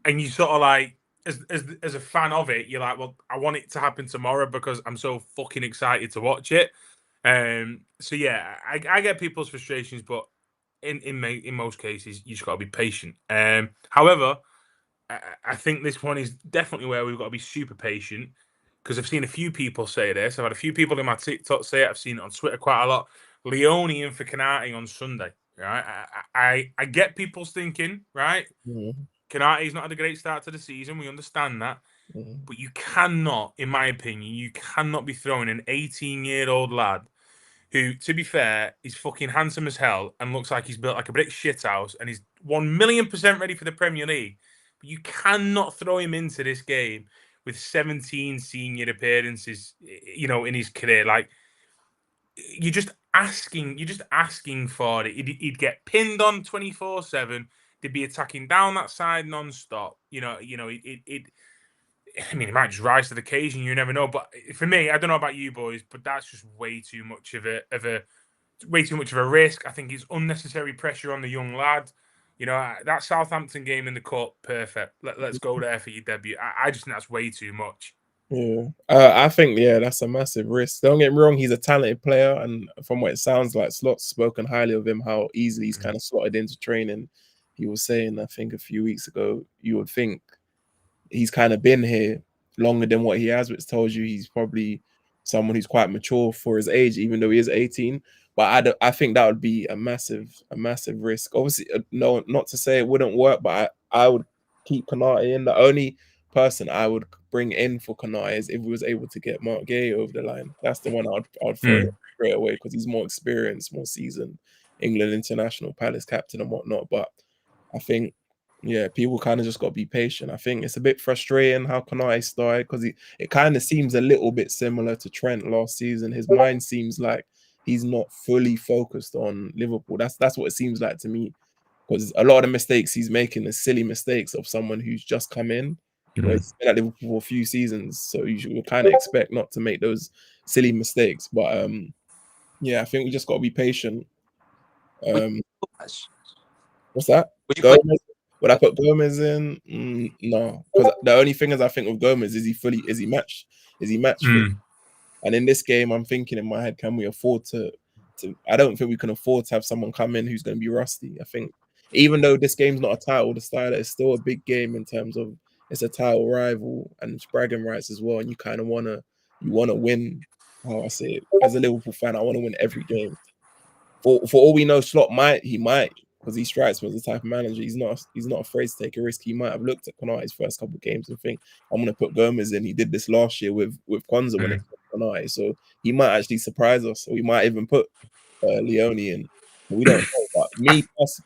And you sort of like, as a fan of it, you're like, well, I want it to happen tomorrow because I'm so fucking excited to watch it. So yeah, I get people's frustrations, but in most cases, you just got to be patient. However, I think this one is definitely where we've got to be super patient, because I've seen a few people say this. I've had a few people in my TikTok say it. I've seen it on Twitter quite a lot. Leone in for Konate on Sunday, right? I get people's thinking, right? Mm-hmm. Konate's not had a great start to the season. We understand that. Mm-hmm. But you cannot, in my opinion, you cannot be throwing an 18-year-old lad who, to be fair, is fucking handsome as hell and looks like he's built like a brick shithouse and he's 1,000,000% ready for the Premier League. But you cannot throw him into this game with 17 senior appearances, in his career. Like, you're just asking for it. He'd get pinned on 24/7. They'd be attacking down that side non-stop. He might just rise to the occasion. You never know. But for me, I don't know about you boys, but that's just way too much of a risk. I think it's unnecessary pressure on the young lad. That Southampton game in the cup, perfect. Let's go there for your debut. I just think that's way too much. Yeah, I think that's a massive risk. Don't get me wrong, he's a talented player, and from what it sounds like, Slot's spoken highly of him. How easily he's kind of slotted into training. He was saying, I think a few weeks ago, you would think he's kind of been here longer than what he has, which tells you he's probably someone who's quite mature for his age, even though he is 18. But I think that would be a massive risk. Obviously, no, not to say it wouldn't work, but I would keep Konate in. The only person I would bring in for Konate is if we was able to get Marc Guehi over the line. That's the one I'd throw straight away, because he's more experienced, more seasoned, England international, Palace captain and whatnot. But I think, people kind of just got to be patient. I think it's a bit frustrating how Konate started, because it kind of seems a little bit similar to Trent last season. His mind seems like he's not fully focused on Liverpool. That's what it seems like to me, because a lot of the mistakes he's making are silly mistakes of someone who's just come in. He's been at Liverpool for a few seasons, so you should kind of expect not to make those silly mistakes. But I think we just got to be patient. What's that? Would I put Gomez in? No, because the only thing is, I think with Gomez is he match fit? And in this game, I'm thinking in my head, can we afford to? I don't think we can afford to have someone come in who's going to be rusty. I think even though this game's not a title, the style is still a big game in terms of it's a title rival and it's bragging rights as well. And you kind of wanna win. How I say it, as a Liverpool fan, I want to win every game. For all we know, Slot might, because he strikes me as the type of manager. He's not afraid to take a risk. He might have looked at Konate's first couple of games and think, I'm going to put Gomez in. He did this last year with Kwanzaa when they Konate, so he might actually surprise us. Or we might even put Leone in. We don't know. But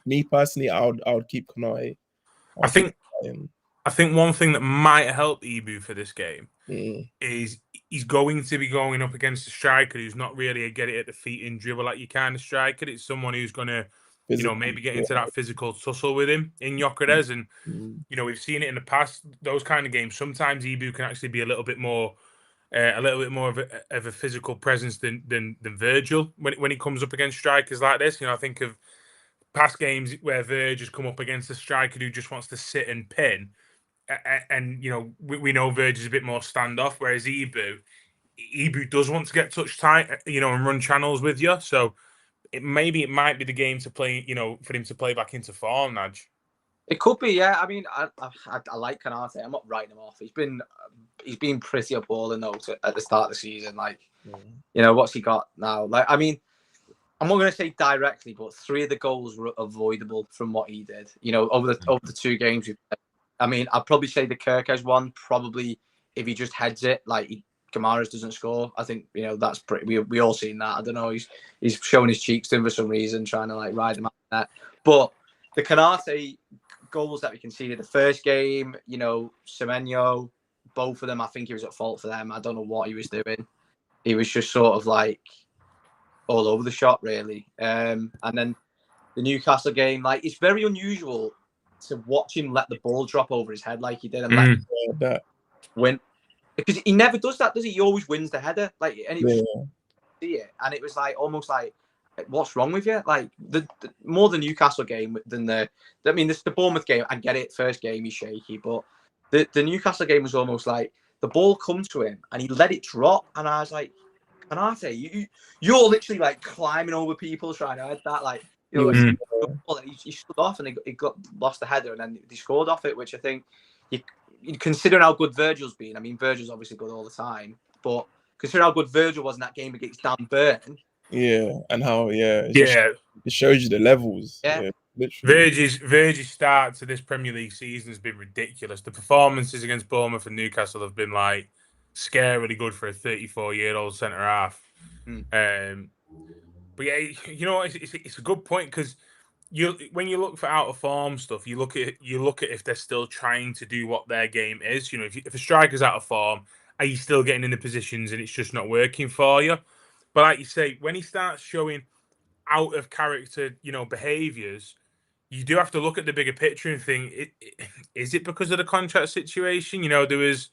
me personally, I would keep Konate. I think one thing that might help Ibu for this game is he's going to be going up against a striker who's not really a get it at the feet and dribble like you kind of striker. It's someone who's going to, maybe get into that physical tussle with him in Gyökeres. And, we've seen it in the past, those kind of games. Sometimes Ibu can actually be a little bit more of a physical presence than Virgil when he comes up against strikers like this. I think of past games where Virg has come up against a striker who just wants to sit and pin. And we know Virg is a bit more standoff, whereas Ibu does want to get touch tight, and run channels with you. So it might be the game to play, for him to play back into form, Naj. It could be, yeah. I mean, I like Konate. I'm not writing him off. He's been pretty appalling though at the start of the season. Like, what's he got now? Like, I mean, I'm not going to say directly, but 3 of the goals were avoidable from what he did. Over the 2 games. I mean, I'd probably say the Kirkes one, probably if he just heads it, like Kamara's doesn't score. I think, that's pretty, we all seen that. I don't know. He's showing his cheeks to him for some reason, trying to like ride him out there. But the Konate goals that we conceded, the first game, Semenyo, both of them, I think he was at fault for them. I don't know what he was doing. He was just sort of like all over the shop, really. And then the Newcastle game, like, it's very unusual to watch him let the ball drop over his head like he did and let that win, because he never does that, does he? He always wins the header, like, and see it, and it was like almost like, what's wrong with you? Like the more the Newcastle game than the Bournemouth game. I get it, first game he's shaky, but the Newcastle game was almost like the ball come to him and he let it drop, and I was like, Konate, you're literally like climbing over people trying to head that, like. He stood off and he lost the header, and then he scored off it, which I think, you considering how good Virgil's been. I mean, Virgil's obviously good all the time, but considering how good Virgil was in that game against Dan Burn. Yeah, and how it shows you the levels. Yeah, literally. Virgil's start to this Premier League season has been ridiculous. The performances against Bournemouth and Newcastle have been like scarily good for a 34-year-old centre half. But yeah, it's a good point, because when you look for out of form stuff, you look at if they're still trying to do what their game is. If a striker's out of form, are you still getting in the positions and it's just not working for you? But like you say, when he starts showing out of character, behaviours, you do have to look at the bigger picture and think, is it because of the contract situation? There was,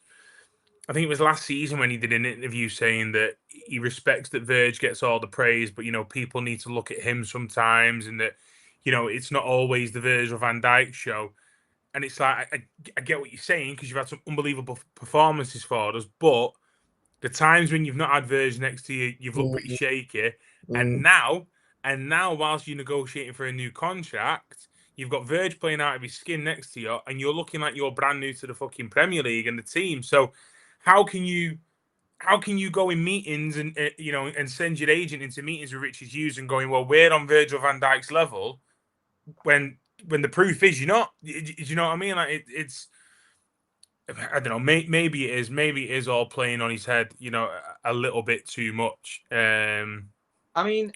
I think it was last season when he did an interview saying that he respects that Virg gets all the praise, but, people need to look at him sometimes, and that, it's not always the Virgil van Dijk show. And it's like, I get what you're saying, because you've had some unbelievable performances for us, but the times when you've not had Virg next to you, you've looked pretty shaky. And now, whilst you're negotiating for a new contract, you've got Virg playing out of his skin next to you, and you're looking like you're brand new to the fucking Premier League and the team. So how can you go in meetings and and send your agent into meetings with Richard Hughes and going, well, we're on Virgil van Dijk's level, when the proof is you're not? Do you know what I mean? Like it's, I don't know. Maybe it is all playing on his head, a little bit too much. I mean,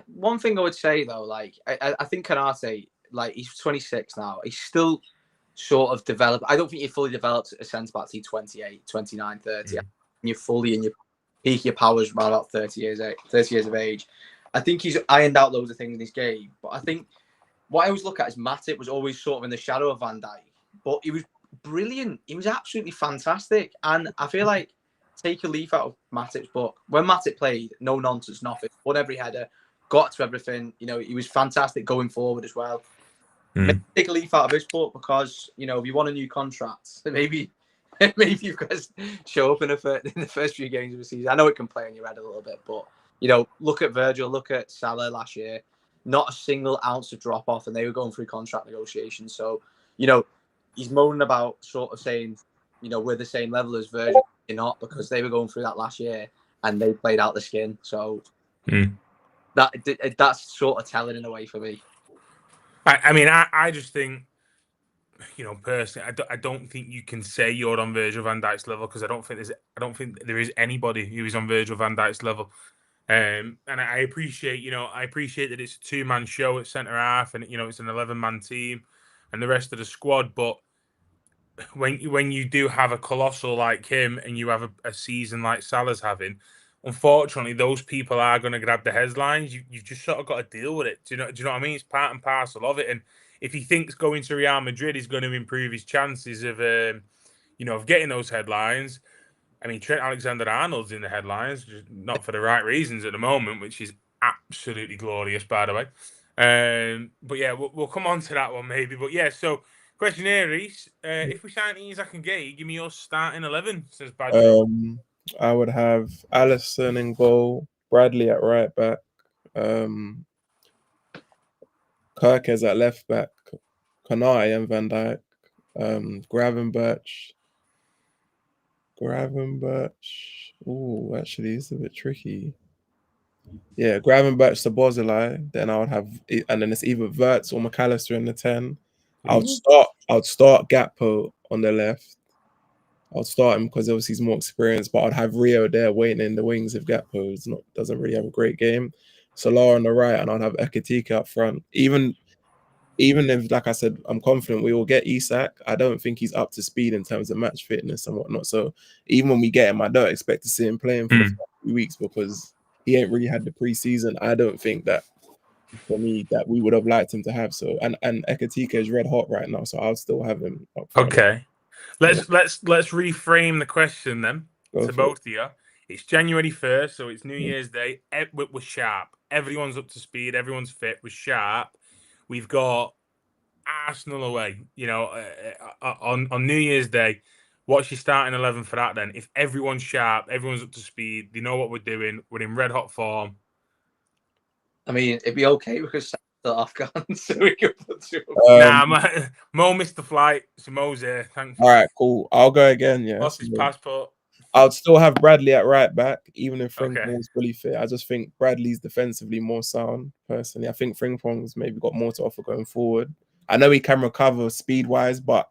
one thing I would say though, like I think Konate, like, he's 26 now. He's still sort of developed. I don't think he fully developed a centre back to 28, 29, 30. You're fully in your peak of your powers by about 30 years of age. I think he's ironed out loads of things in his game. But I think what I always look at is Matip was always sort of in the shadow of Van Dijk. But he was brilliant. He was absolutely fantastic. And I feel like, take a leaf out of Matip's book. When Matip played, no nonsense, nothing. Won every header, got to everything. He was fantastic going forward as well. Maybe take a leaf out of his book, because, if you want a new contract, maybe you've got to show up in the first few games of the season. I know it can play on your head a little bit, but, look at Virgil, look at Salah last year. Not a single ounce of drop off, and they were going through contract negotiations. So, he's moaning about sort of saying, we're the same level as Virgil. You're not, because they were going through that last year and they played out the skin. So that's sort of telling in a way for me. I mean, I just think personally, I don't think you can say you're on Virgil van Dijk's level, because I don't think there is anybody who is on Virgil van Dijk's level. And I appreciate, that it's a 2-man show at centre half, and it's an 11-man team, and the rest of the squad. But when you do have a colossal like him, and you have a season like Salah's having, unfortunately, those people are going to grab the headlines. You've just sort of got to deal with it. Do you know what I mean? It's part and parcel of it. And if he thinks going to Real Madrid is going to improve his chances of getting those headlines, I mean, Trent Alexander-Arnold's in the headlines, just not for the right reasons at the moment, which is absolutely glorious, by the way. But yeah, we'll come on to that one maybe. But yeah, so question here, Reese. If we sign Isak and Guehi, give me your starting 11, says Badger. I would have Alisson in goal, Bradley at right back, Kirkes at left back, Konate and Van Dijk, Gravenberch. Oh, actually, it's a bit tricky. Yeah, Gravenberch to Bozilai. Then I would have, and then it's either Wirtz or McAllister in the 10. I would start Gakpo on the left. I'll start him because obviously he's more experienced, but I'd have Rio there waiting in the wings if Gakpo doesn't really have a great game. Salah on the right, and I'd have Ekitike up front. Even if, like I said, I'm confident we will get Isak, I don't think he's up to speed in terms of match fitness and whatnot. So even when we get him, I don't expect to see him playing for the first few weeks because he ain't really had the preseason. I don't think that, for me, that we would have liked him to have. So and Ekitike is red hot right now, so I'll still have him up front. Okay. Let's reframe the question then to both of you. It's January 1st, so it's New Year's Day. We're sharp. Everyone's up to speed. Everyone's fit. We're sharp. We've got Arsenal away. On New Year's Day. What's your starting 11 for that then? If everyone's sharp, everyone's up to speed, they know what we're doing. We're in red hot form. I mean, it'd be okay because start off gone, so we can put two. Mo missed the flight, so Mo's here. Thanks. All right, cool. I'll go again. Yeah, lost his passport. I'd still have Bradley at right back, even if Frimpong's fully fit. I just think Bradley's defensively more sound, personally. I think Frimpong's maybe got more to offer going forward. I know he can recover speed-wise, but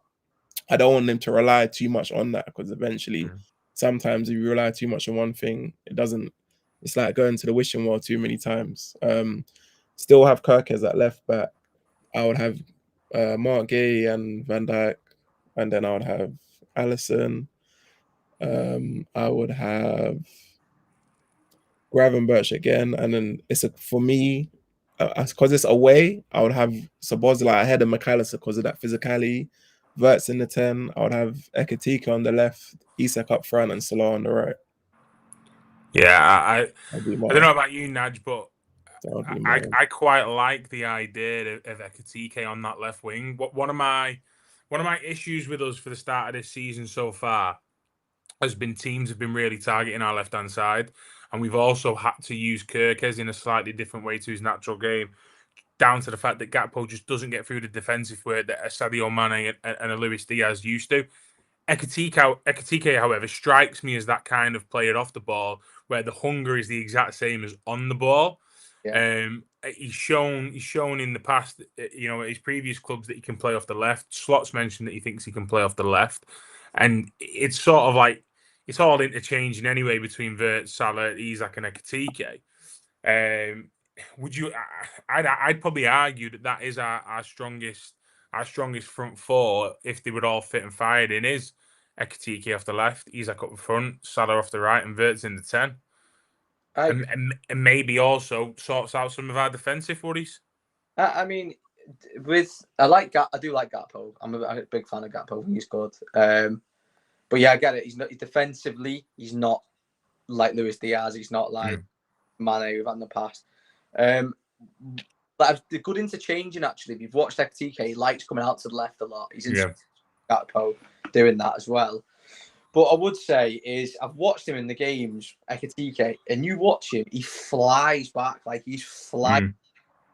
I don't want him to rely too much on that because eventually, sometimes if you rely too much on one thing, it's like going to the wishing well too many times. Still have Kirkes at left back. I would have Marc Guehi and Van Dijk, and then I would have Alisson. I would have Gravenberch again, and then for me, because it's away, I would have Szoboszlai ahead of McAllister because of that physicality. Wirtz in the 10. I would have Ekitike on the left, Isak up front, and Salah on the right. Yeah, I don't know about you, Naj, but I quite like the idea of Ekitike on that left wing. One of my issues with us for the start of this season so far has been teams have been really targeting our left-hand side, and we've also had to use Kirkes in a slightly different way to his natural game, down to the fact that Gakpo just doesn't get through the defensive work that a Sadio Mane and a Luis Diaz used to. Ekitike, however, strikes me as that kind of player off the ball where the hunger is the exact same as on the ball. Yeah. He's shown in the past, at his previous clubs, that he can play off the left. Slot's mentioned that he thinks he can play off the left. And it's sort of like, it's all interchanging anyway between Wirtz, Salah, Isak, and Ekitike. I'd probably argue that is our strongest front four if they were all fit and fired in is Ekitike off the left, Isak up the front, Salah off the right, and Wirtz in the 10. And maybe also sorts out some of our defensive worries. I mean, I do like Gakpo. I'm a big fan of Gakpo when he's good. But yeah, I get it. He's defensively. He's not like Luis Diaz. He's not like Mane we've had in the past. But the good interchanging actually. If you've watched Ekitike, he likes coming out to the left a lot. He's in Gakpo doing that as well. But I would say is I've watched him in the games, Ekitike, and you watch him, he flies back like he's flying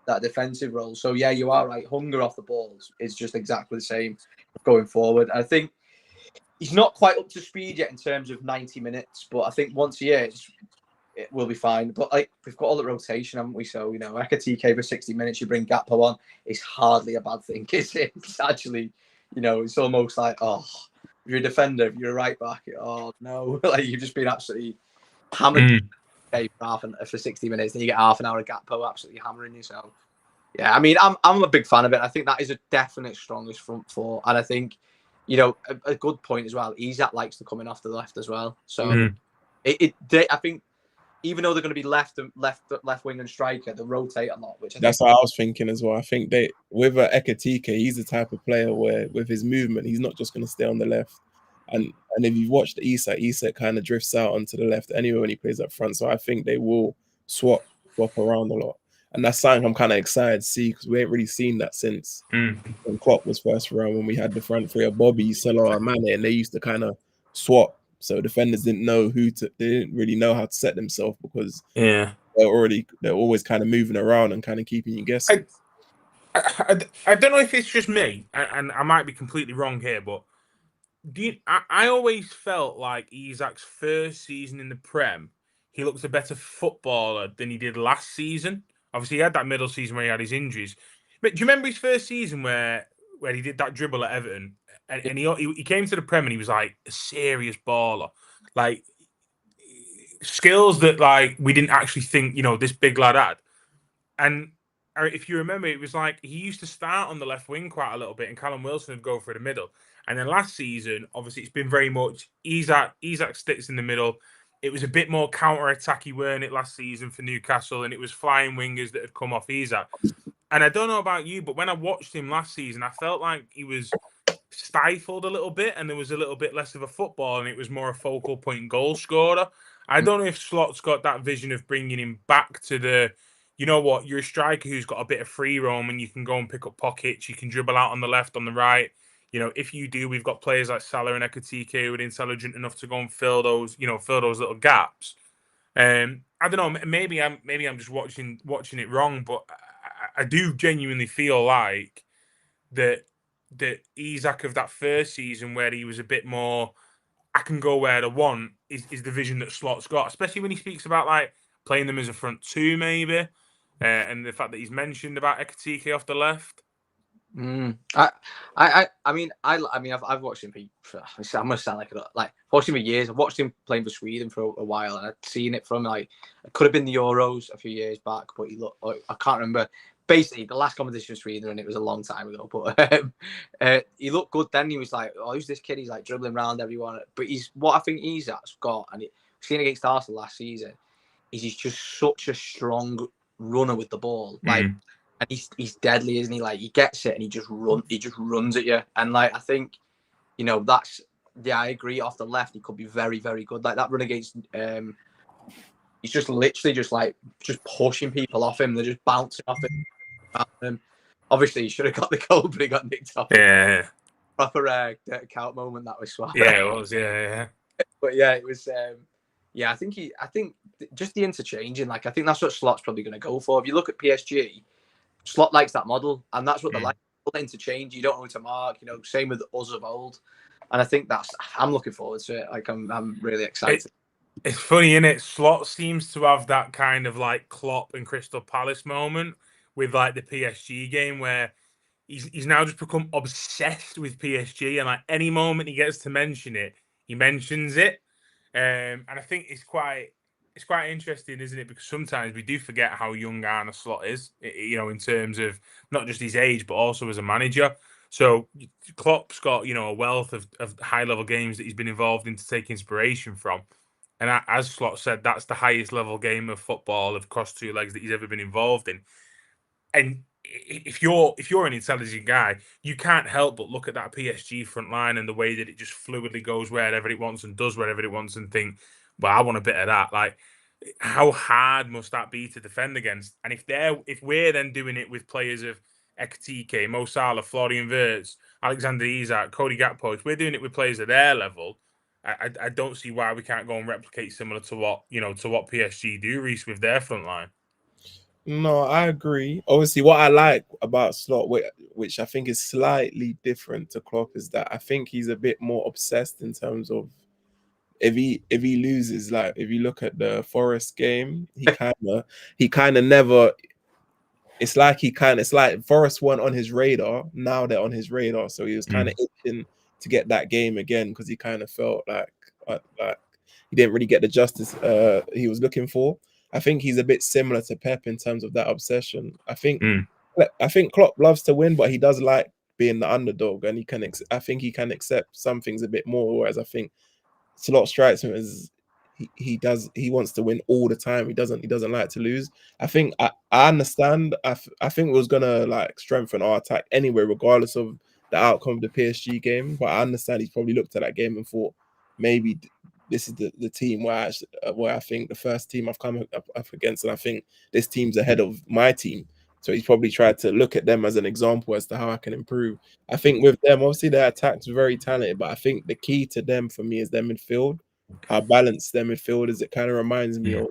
that defensive role. So yeah, you are right. Hunger off the balls is just exactly the same going forward. I think he's not quite up to speed yet in terms of 90 minutes, but I think once he is, it will be fine. But we've got all the rotation, haven't we? So Ekitike for 60 minutes, you bring Gakpo on, it's hardly a bad thing, is it? It's actually it's almost like, oh, if you're a defender, if you're a right back, oh no, like you've just been absolutely hammered for 60 minutes, then you get half an hour of Gakpo absolutely hammering you. So yeah, I mean, I'm a big fan of it. I think that is a definite strongest front four, and I think a good point as well. Isak likes to come in off the left as well. So I think even though they're going to be left wing and striker, they rotate a lot. That's what I was thinking as well. I think with Ekatike, he's the type of player where with his movement, he's not just going to stay on the left. And if you've watched Isak kind of drifts out onto the left anyway when he plays up front. So I think they will swap around a lot. And that's something I'm kind of excited to see because we ain't really seen that since when Klopp was first around, when we had the front three of Bobby, Salah, and Mane, and they used to kind of swap. So defenders didn't know they didn't really know how to set themselves because they're always kind of moving around and kind of keeping you guessing. I don't know if it's just me, and I might be completely wrong here, but I always felt like Isak's first season in the Prem, he looked a better footballer than he did last season. Obviously, he had that middle season where he had his injuries. But do you remember his first season where he did that dribble at Everton? And he came to the Prem and he was like a serious baller. Like, skills that like we didn't actually think, this big lad had. And if you remember, it was like he used to start on the left wing quite a little bit and Callum Wilson would go for the middle. And then last season, obviously, it's been very much Isak sticks in the middle. It was a bit more counter-attacky, weren't it, last season for Newcastle? And it was flying wingers that had come off Isak. And I don't know about you, but when I watched him last season, I felt like he was stifled a little bit and there was a little bit less of a football and it was more a focal point goal scorer. I don't know if Slot's got that vision of bringing him back to the, you know what, you're a striker who's got a bit of free roam and you can go and pick up pockets, you can dribble out on the left, on the right. If you do, we've got players like Salah and Ekatike who are intelligent enough to go and fill those little gaps. I don't know. Maybe I'm just watching it wrong, but I do genuinely feel like that Isak of that first season where he was a bit more, I can go where I want, is the vision that Slot's got, especially when he speaks about like playing them as a front two, maybe, and the fact that he's mentioned about Ekatike off the left. I mean, I've watched him for I must sound like watched him for years. I've watched him playing for Sweden for a while, and I've seen it from it could have been the Euros a few years back, but he looked. I can't remember. Basically, the last competition was Sweden, and it was a long time ago. But he looked good then. He was like, "Oh, who's this kid?" He's like dribbling around everyone. But what I think Isak's got, and we've seen against Arsenal last season, is he's just such a strong runner with the ball. And he's deadly, isn't he? Like he gets it and he just runs at you. And I think, that's I agree. Off the left, he could be very, very good. Like that run against he's just literally just pushing people off him. They're just bouncing off him. Obviously he should have got the goal, but he got nicked off. Yeah. Proper count moment that was swap. Yeah, it was, yeah. But yeah, it was I think just the interchanging, I think that's what Slot's probably gonna go for. If you look at PSG, Slot likes that model, and that's what they like. Interchange, you don't know who to mark. Same with us of old, and I think I'm looking forward to it. I'm really excited. It's funny, innit? Slot seems to have that kind of Klopp and Crystal Palace moment with the PSG game where he's now just become obsessed with PSG, and any moment he gets to mention it, he mentions it. And I think it's quite interesting, isn't it? Because sometimes we do forget how young Arne Slot is, in terms of not just his age, but also as a manager. So Klopp's got, a wealth of high-level games that he's been involved in to take inspiration from. And as Slot said, that's the highest level game of football of cross two legs that he's ever been involved in. And if you're an intelligent guy, you can't help but look at that PSG front line and the way that it just fluidly goes wherever it wants and does wherever it wants and think, well, I want a bit of that. How hard must that be to defend against? And if we're then doing it with players of Ekatike, Mo Salah, Florian Wirtz, Alexander Isak, Cody Gakpo, if we're doing it with players at their level, I don't see why we can't go and replicate similar to what PSG do, Reece, with their front line. No, I agree. Obviously, what I like about Slot, which I think is slightly different to Klopp, is that I think he's a bit more obsessed in terms of if he loses. If you look at the Forest game, he kind of never. it's like it's like Forest weren't on his radar. Now they're on his radar, so he was kind of itching to get that game again because he kind of felt like he didn't really get the justice he was looking for. I think he's a bit similar to Pep in terms of that obsession. I think Klopp loves to win, but he does like being the underdog, and I think he can accept some things a bit more. Whereas I think Slot strikes him as he wants to win all the time. He doesn't like to lose. I think I understand. I think it was gonna like strengthen our attack anyway, regardless of the outcome of the PSG game. But I understand he's probably looked at that game and thought maybe this is the team where I think the first team I've come up against, and I think this team's ahead of my team. So he's probably tried to look at them as an example as to how I can improve. I think with them, obviously their attack's very talented, but I think the key to them for me is their midfield. How balanced their midfield is. It kind of reminds me of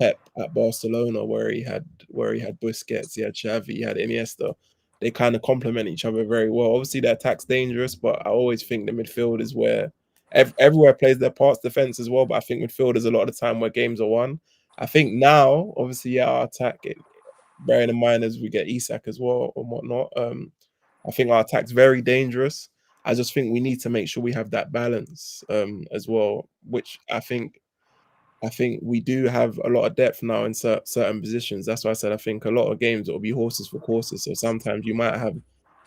Pep at Barcelona, where he had Busquets, he had Xavi, he had Iniesta. They kind of complement each other very well. Obviously, their attack's dangerous, but I always think the midfield is where everywhere plays their parts. Defense as well, but I think midfield is a lot of the time where games are won. I think now, obviously, our attack, bearing in mind as we get Isak as well or whatnot, I think our attack's very dangerous. I just think we need to make sure we have that balance as well, which I think we do have a lot of depth now in certain positions. That's why I said I think a lot of games it will be horses for courses. So sometimes you might have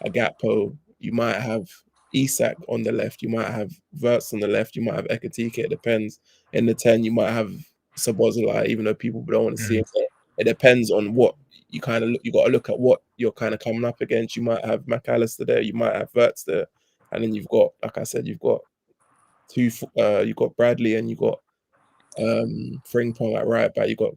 a Gakpo, you might have Isak on the left, you might have Wirtz on the left, you might have Ekatike. It depends. In the 10, you might have Szoboszlai, even though people don't want to see him. It depends on what you got to look at what you're kind of coming up against. You might have McAllister there, you might have Wirtz there, and then you've got, like I said, you've got you've got Bradley and you've got Frimpong at right back. You've got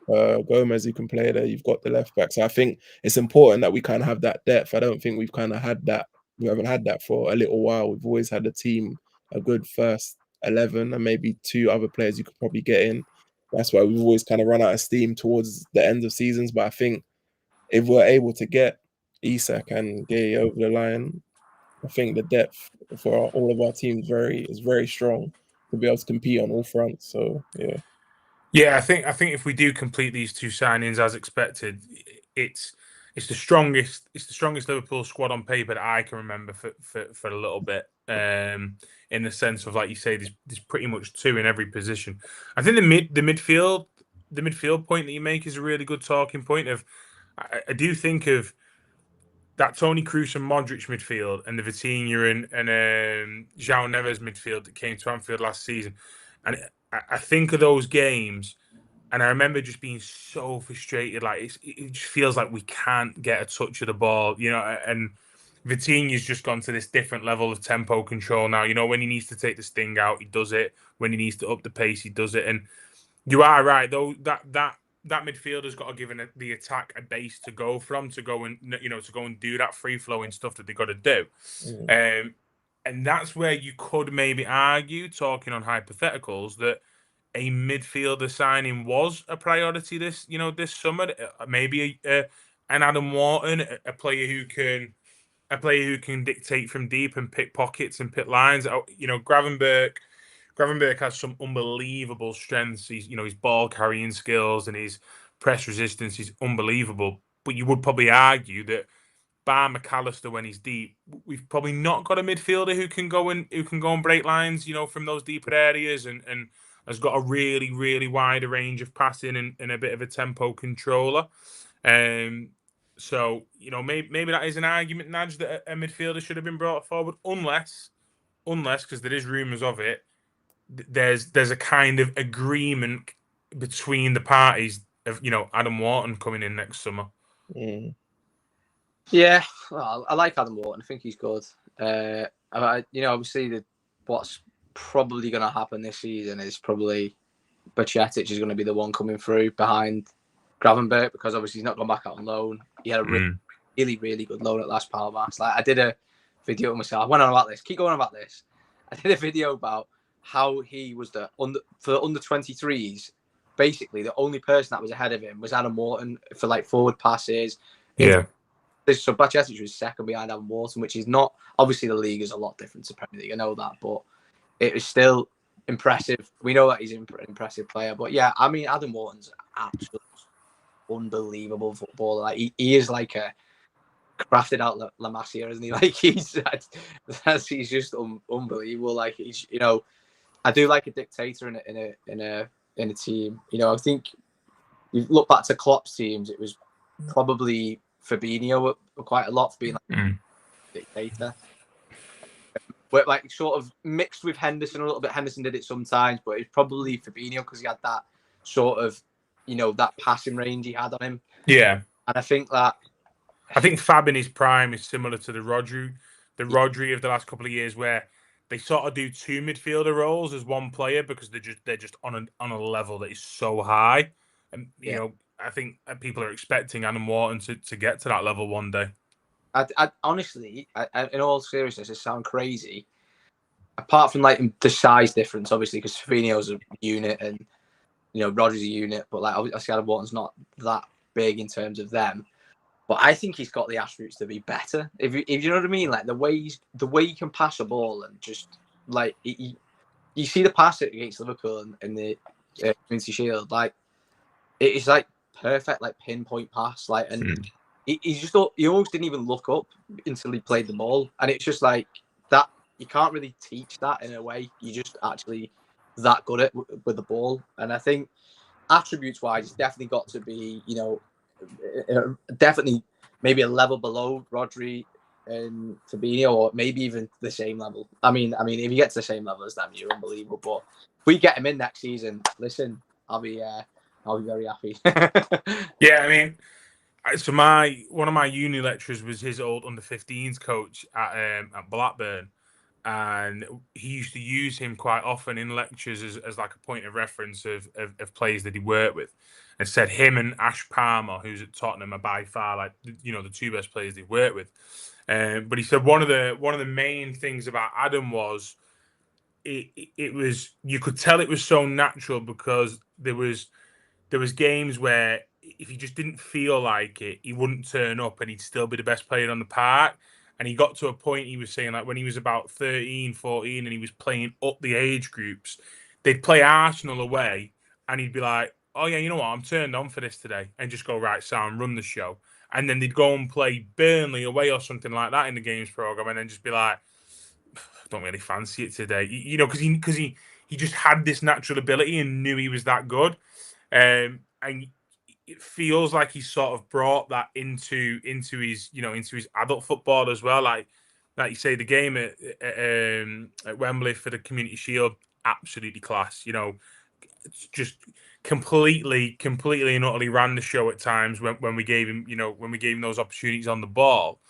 Gomez who can play there. You've got the left back. So I think it's important that we kind of have that depth. I don't think we've kind of had that. We haven't had that for a little while. We've always had a good first 11 and maybe 2 other players you could probably get in. That's why we've always kind of run out of steam towards the end of seasons. But I think if we're able to get Isak and Guehi over the line, I think the depth for all of our teams is very strong to be able to compete on all fronts. So yeah, I think if we do complete these 2 signings as expected, it's the strongest Liverpool squad on paper that I can remember for a little bit. In the sense of, like you say, there's pretty much 2 in every position. I think the midfield point that you make is a really good talking point. I do think of that Toni Kroos and Modric midfield and the Vitinha and João Neves midfield that came to Anfield last season, and I think of those games, and I remember just being so frustrated. Like it just feels like we can't get a touch of the ball, and Vitinha's just gone to this different level of tempo control now. When he needs to take the sting out, he does it. When he needs to up the pace, he does it. And you are right, though, that midfielder's got to give the attack a base to go from, to go and do that free flowing stuff that they got to do. And that's where you could maybe argue, talking on hypotheticals, that a midfielder signing was a priority this summer. Maybe an Adam Wharton, a player who can dictate from deep and pick pockets and pick lines. Gravenberch has some unbelievable strengths. His ball carrying skills and his press resistance is unbelievable. But you would probably argue that bar McAllister when he's deep, we've probably not got a midfielder who can go and break lines, from those deeper areas and has got a really, really wide range of passing and a bit of a tempo controller. So, maybe that is an argument, Nudge, that a midfielder should have been brought forward, unless, because there is rumours of it, there's a kind of agreement between the parties of, Adam Wharton coming in next summer. Yeah, well, I like Adam Wharton. I think he's good. Obviously, what's probably going to happen this season is probably Bajcetic is going to be the one coming through behind Gravenberch, because obviously he's not gone back out on loan. He had a really, really good loan at Las Palmas. Like, I did a video of myself. I went on about this. Keep going about this. I did a video about how he was for the under 23s. Basically, the only person that was ahead of him was Adam Wharton for like forward passes. Yeah. So Bajcetic was second behind Adam Wharton, which is not, obviously the league is a lot different to Premier League. I know that, but it was still impressive. We know that he's an impressive player, but yeah, I mean, Adam Wharton's absolute unbelievable footballer. Like he is like a crafted out La Masia, isn't he? Like he's just unbelievable. Like he's, you know, I do like a dictator in a team. You know, I think you look back to Klopp's teams, it was probably Fabinho quite a lot for being like a dictator. But like sort of mixed with Henderson a little bit. Henderson did it sometimes, but it's probably Fabinho because he had that sort of, you know, that passing range he had on him. Yeah. And I think Fab in his prime is similar to the Rodri of the last couple of years, where they sort of do two midfielder roles as one player because they're just on a level that is so high. And you know, I think people are expecting Adam Wharton to get to that level one day. I honestly, in all seriousness, it sounds crazy. Apart from like the size difference, obviously, because Fabinho's a unit and, you know, Rodri's a unit, but like obviously Adam Wharton's not that big in terms of them. But I think he's got the attributes to be better. If you know what I mean, like the way he can pass a ball and just like you see the pass against Liverpool in the Community Shield, like it's like perfect, like pinpoint pass, like and. He almost didn't even look up until he played the ball, and it's just like that. You can't really teach that in a way. You're just actually that good at with the ball, and I think attributes-wise, it's definitely got to be, you know, definitely maybe a level below Rodri and Fabinho, or maybe even the same level. I mean, if he gets the same level as them, you're unbelievable. But if we get him in next season, listen, I'll be very happy. Yeah, I mean. So one of my uni lecturers was his old under-15s coach at Blackburn, and he used to use him quite often in lectures as like a point of reference of players that he worked with, and said him and Ash Palmer, who's at Tottenham, are by far like, you know, the two best players he worked with. But he said one of the main things about Adam was it was, you could tell it was so natural because there was games where if he just didn't feel like it, he wouldn't turn up and he'd still be the best player on the park. And he got to a point, he was saying, like when he was about 13, 14 and he was playing up the age groups, they'd play Arsenal away and he'd be like, oh yeah, you know what, I'm turned on for this today, and just go, right, Sam, run the show. And then they'd go and play Burnley away or something like that in the games program, and then just be like, I don't really fancy it today, you know, because he just had this natural ability and knew he was that good. And it feels like he sort of brought that into his, you know, into his adult football as well. Like you say, the game at Wembley for the Community Shield, absolutely class. You know, it's just completely and utterly ran the show at times when we gave him, you know, when we gave him those opportunities on the ball.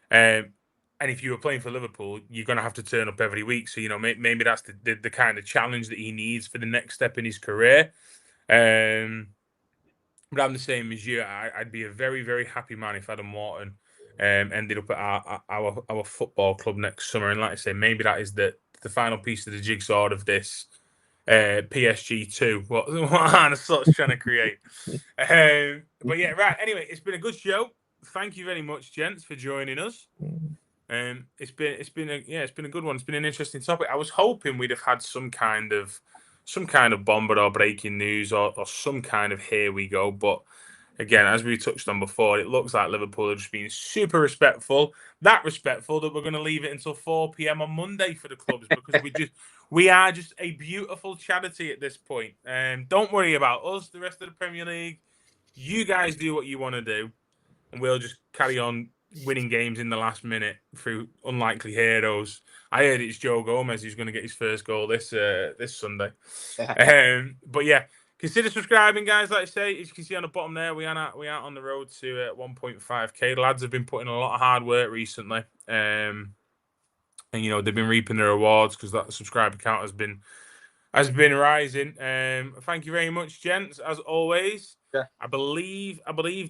And if you were playing for Liverpool, you're going to have to turn up every week. So, you know, maybe that's the kind of challenge that he needs for the next step in his career. But I'm the same as you. I'd be a very, very happy man if Adam Wharton ended up at our football club next summer. And like I say, maybe that is the final piece of the jigsaw of this PSG 2. What Arne Slot's trying to create. But yeah, right. Anyway, it's been a good show. Thank you very much, gents, for joining us. It's been a good one. It's been an interesting topic. I was hoping we'd have had some kind of bomber or breaking news or some kind of here we go. But again, as we touched on before, it looks like Liverpool are just being super respectful. That respectful that we're going to leave it until 4 p.m. on Monday for the clubs, because we are just a beautiful charity at this point. Don't worry about us, the rest of the Premier League. You guys do what you want to do, and we'll just carry on winning games in the last minute through unlikely heroes. I heard it's Joe Gomez who's going to get his first goal this Sunday. But yeah, consider subscribing, guys. Like I say, as you can see on the bottom there, we are on the road to 1.5k. Lads have been putting a lot of hard work recently, and you know they've been reaping their rewards because that subscriber count has been rising. Thank you very much, gents, as always. Yeah. I believe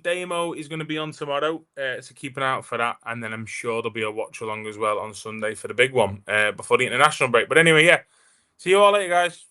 Damo is going to be on tomorrow, so keep an eye out for that. And then I'm sure there'll be a watch along as well on Sunday for the big one before the international break. But anyway, yeah. See you all later, guys.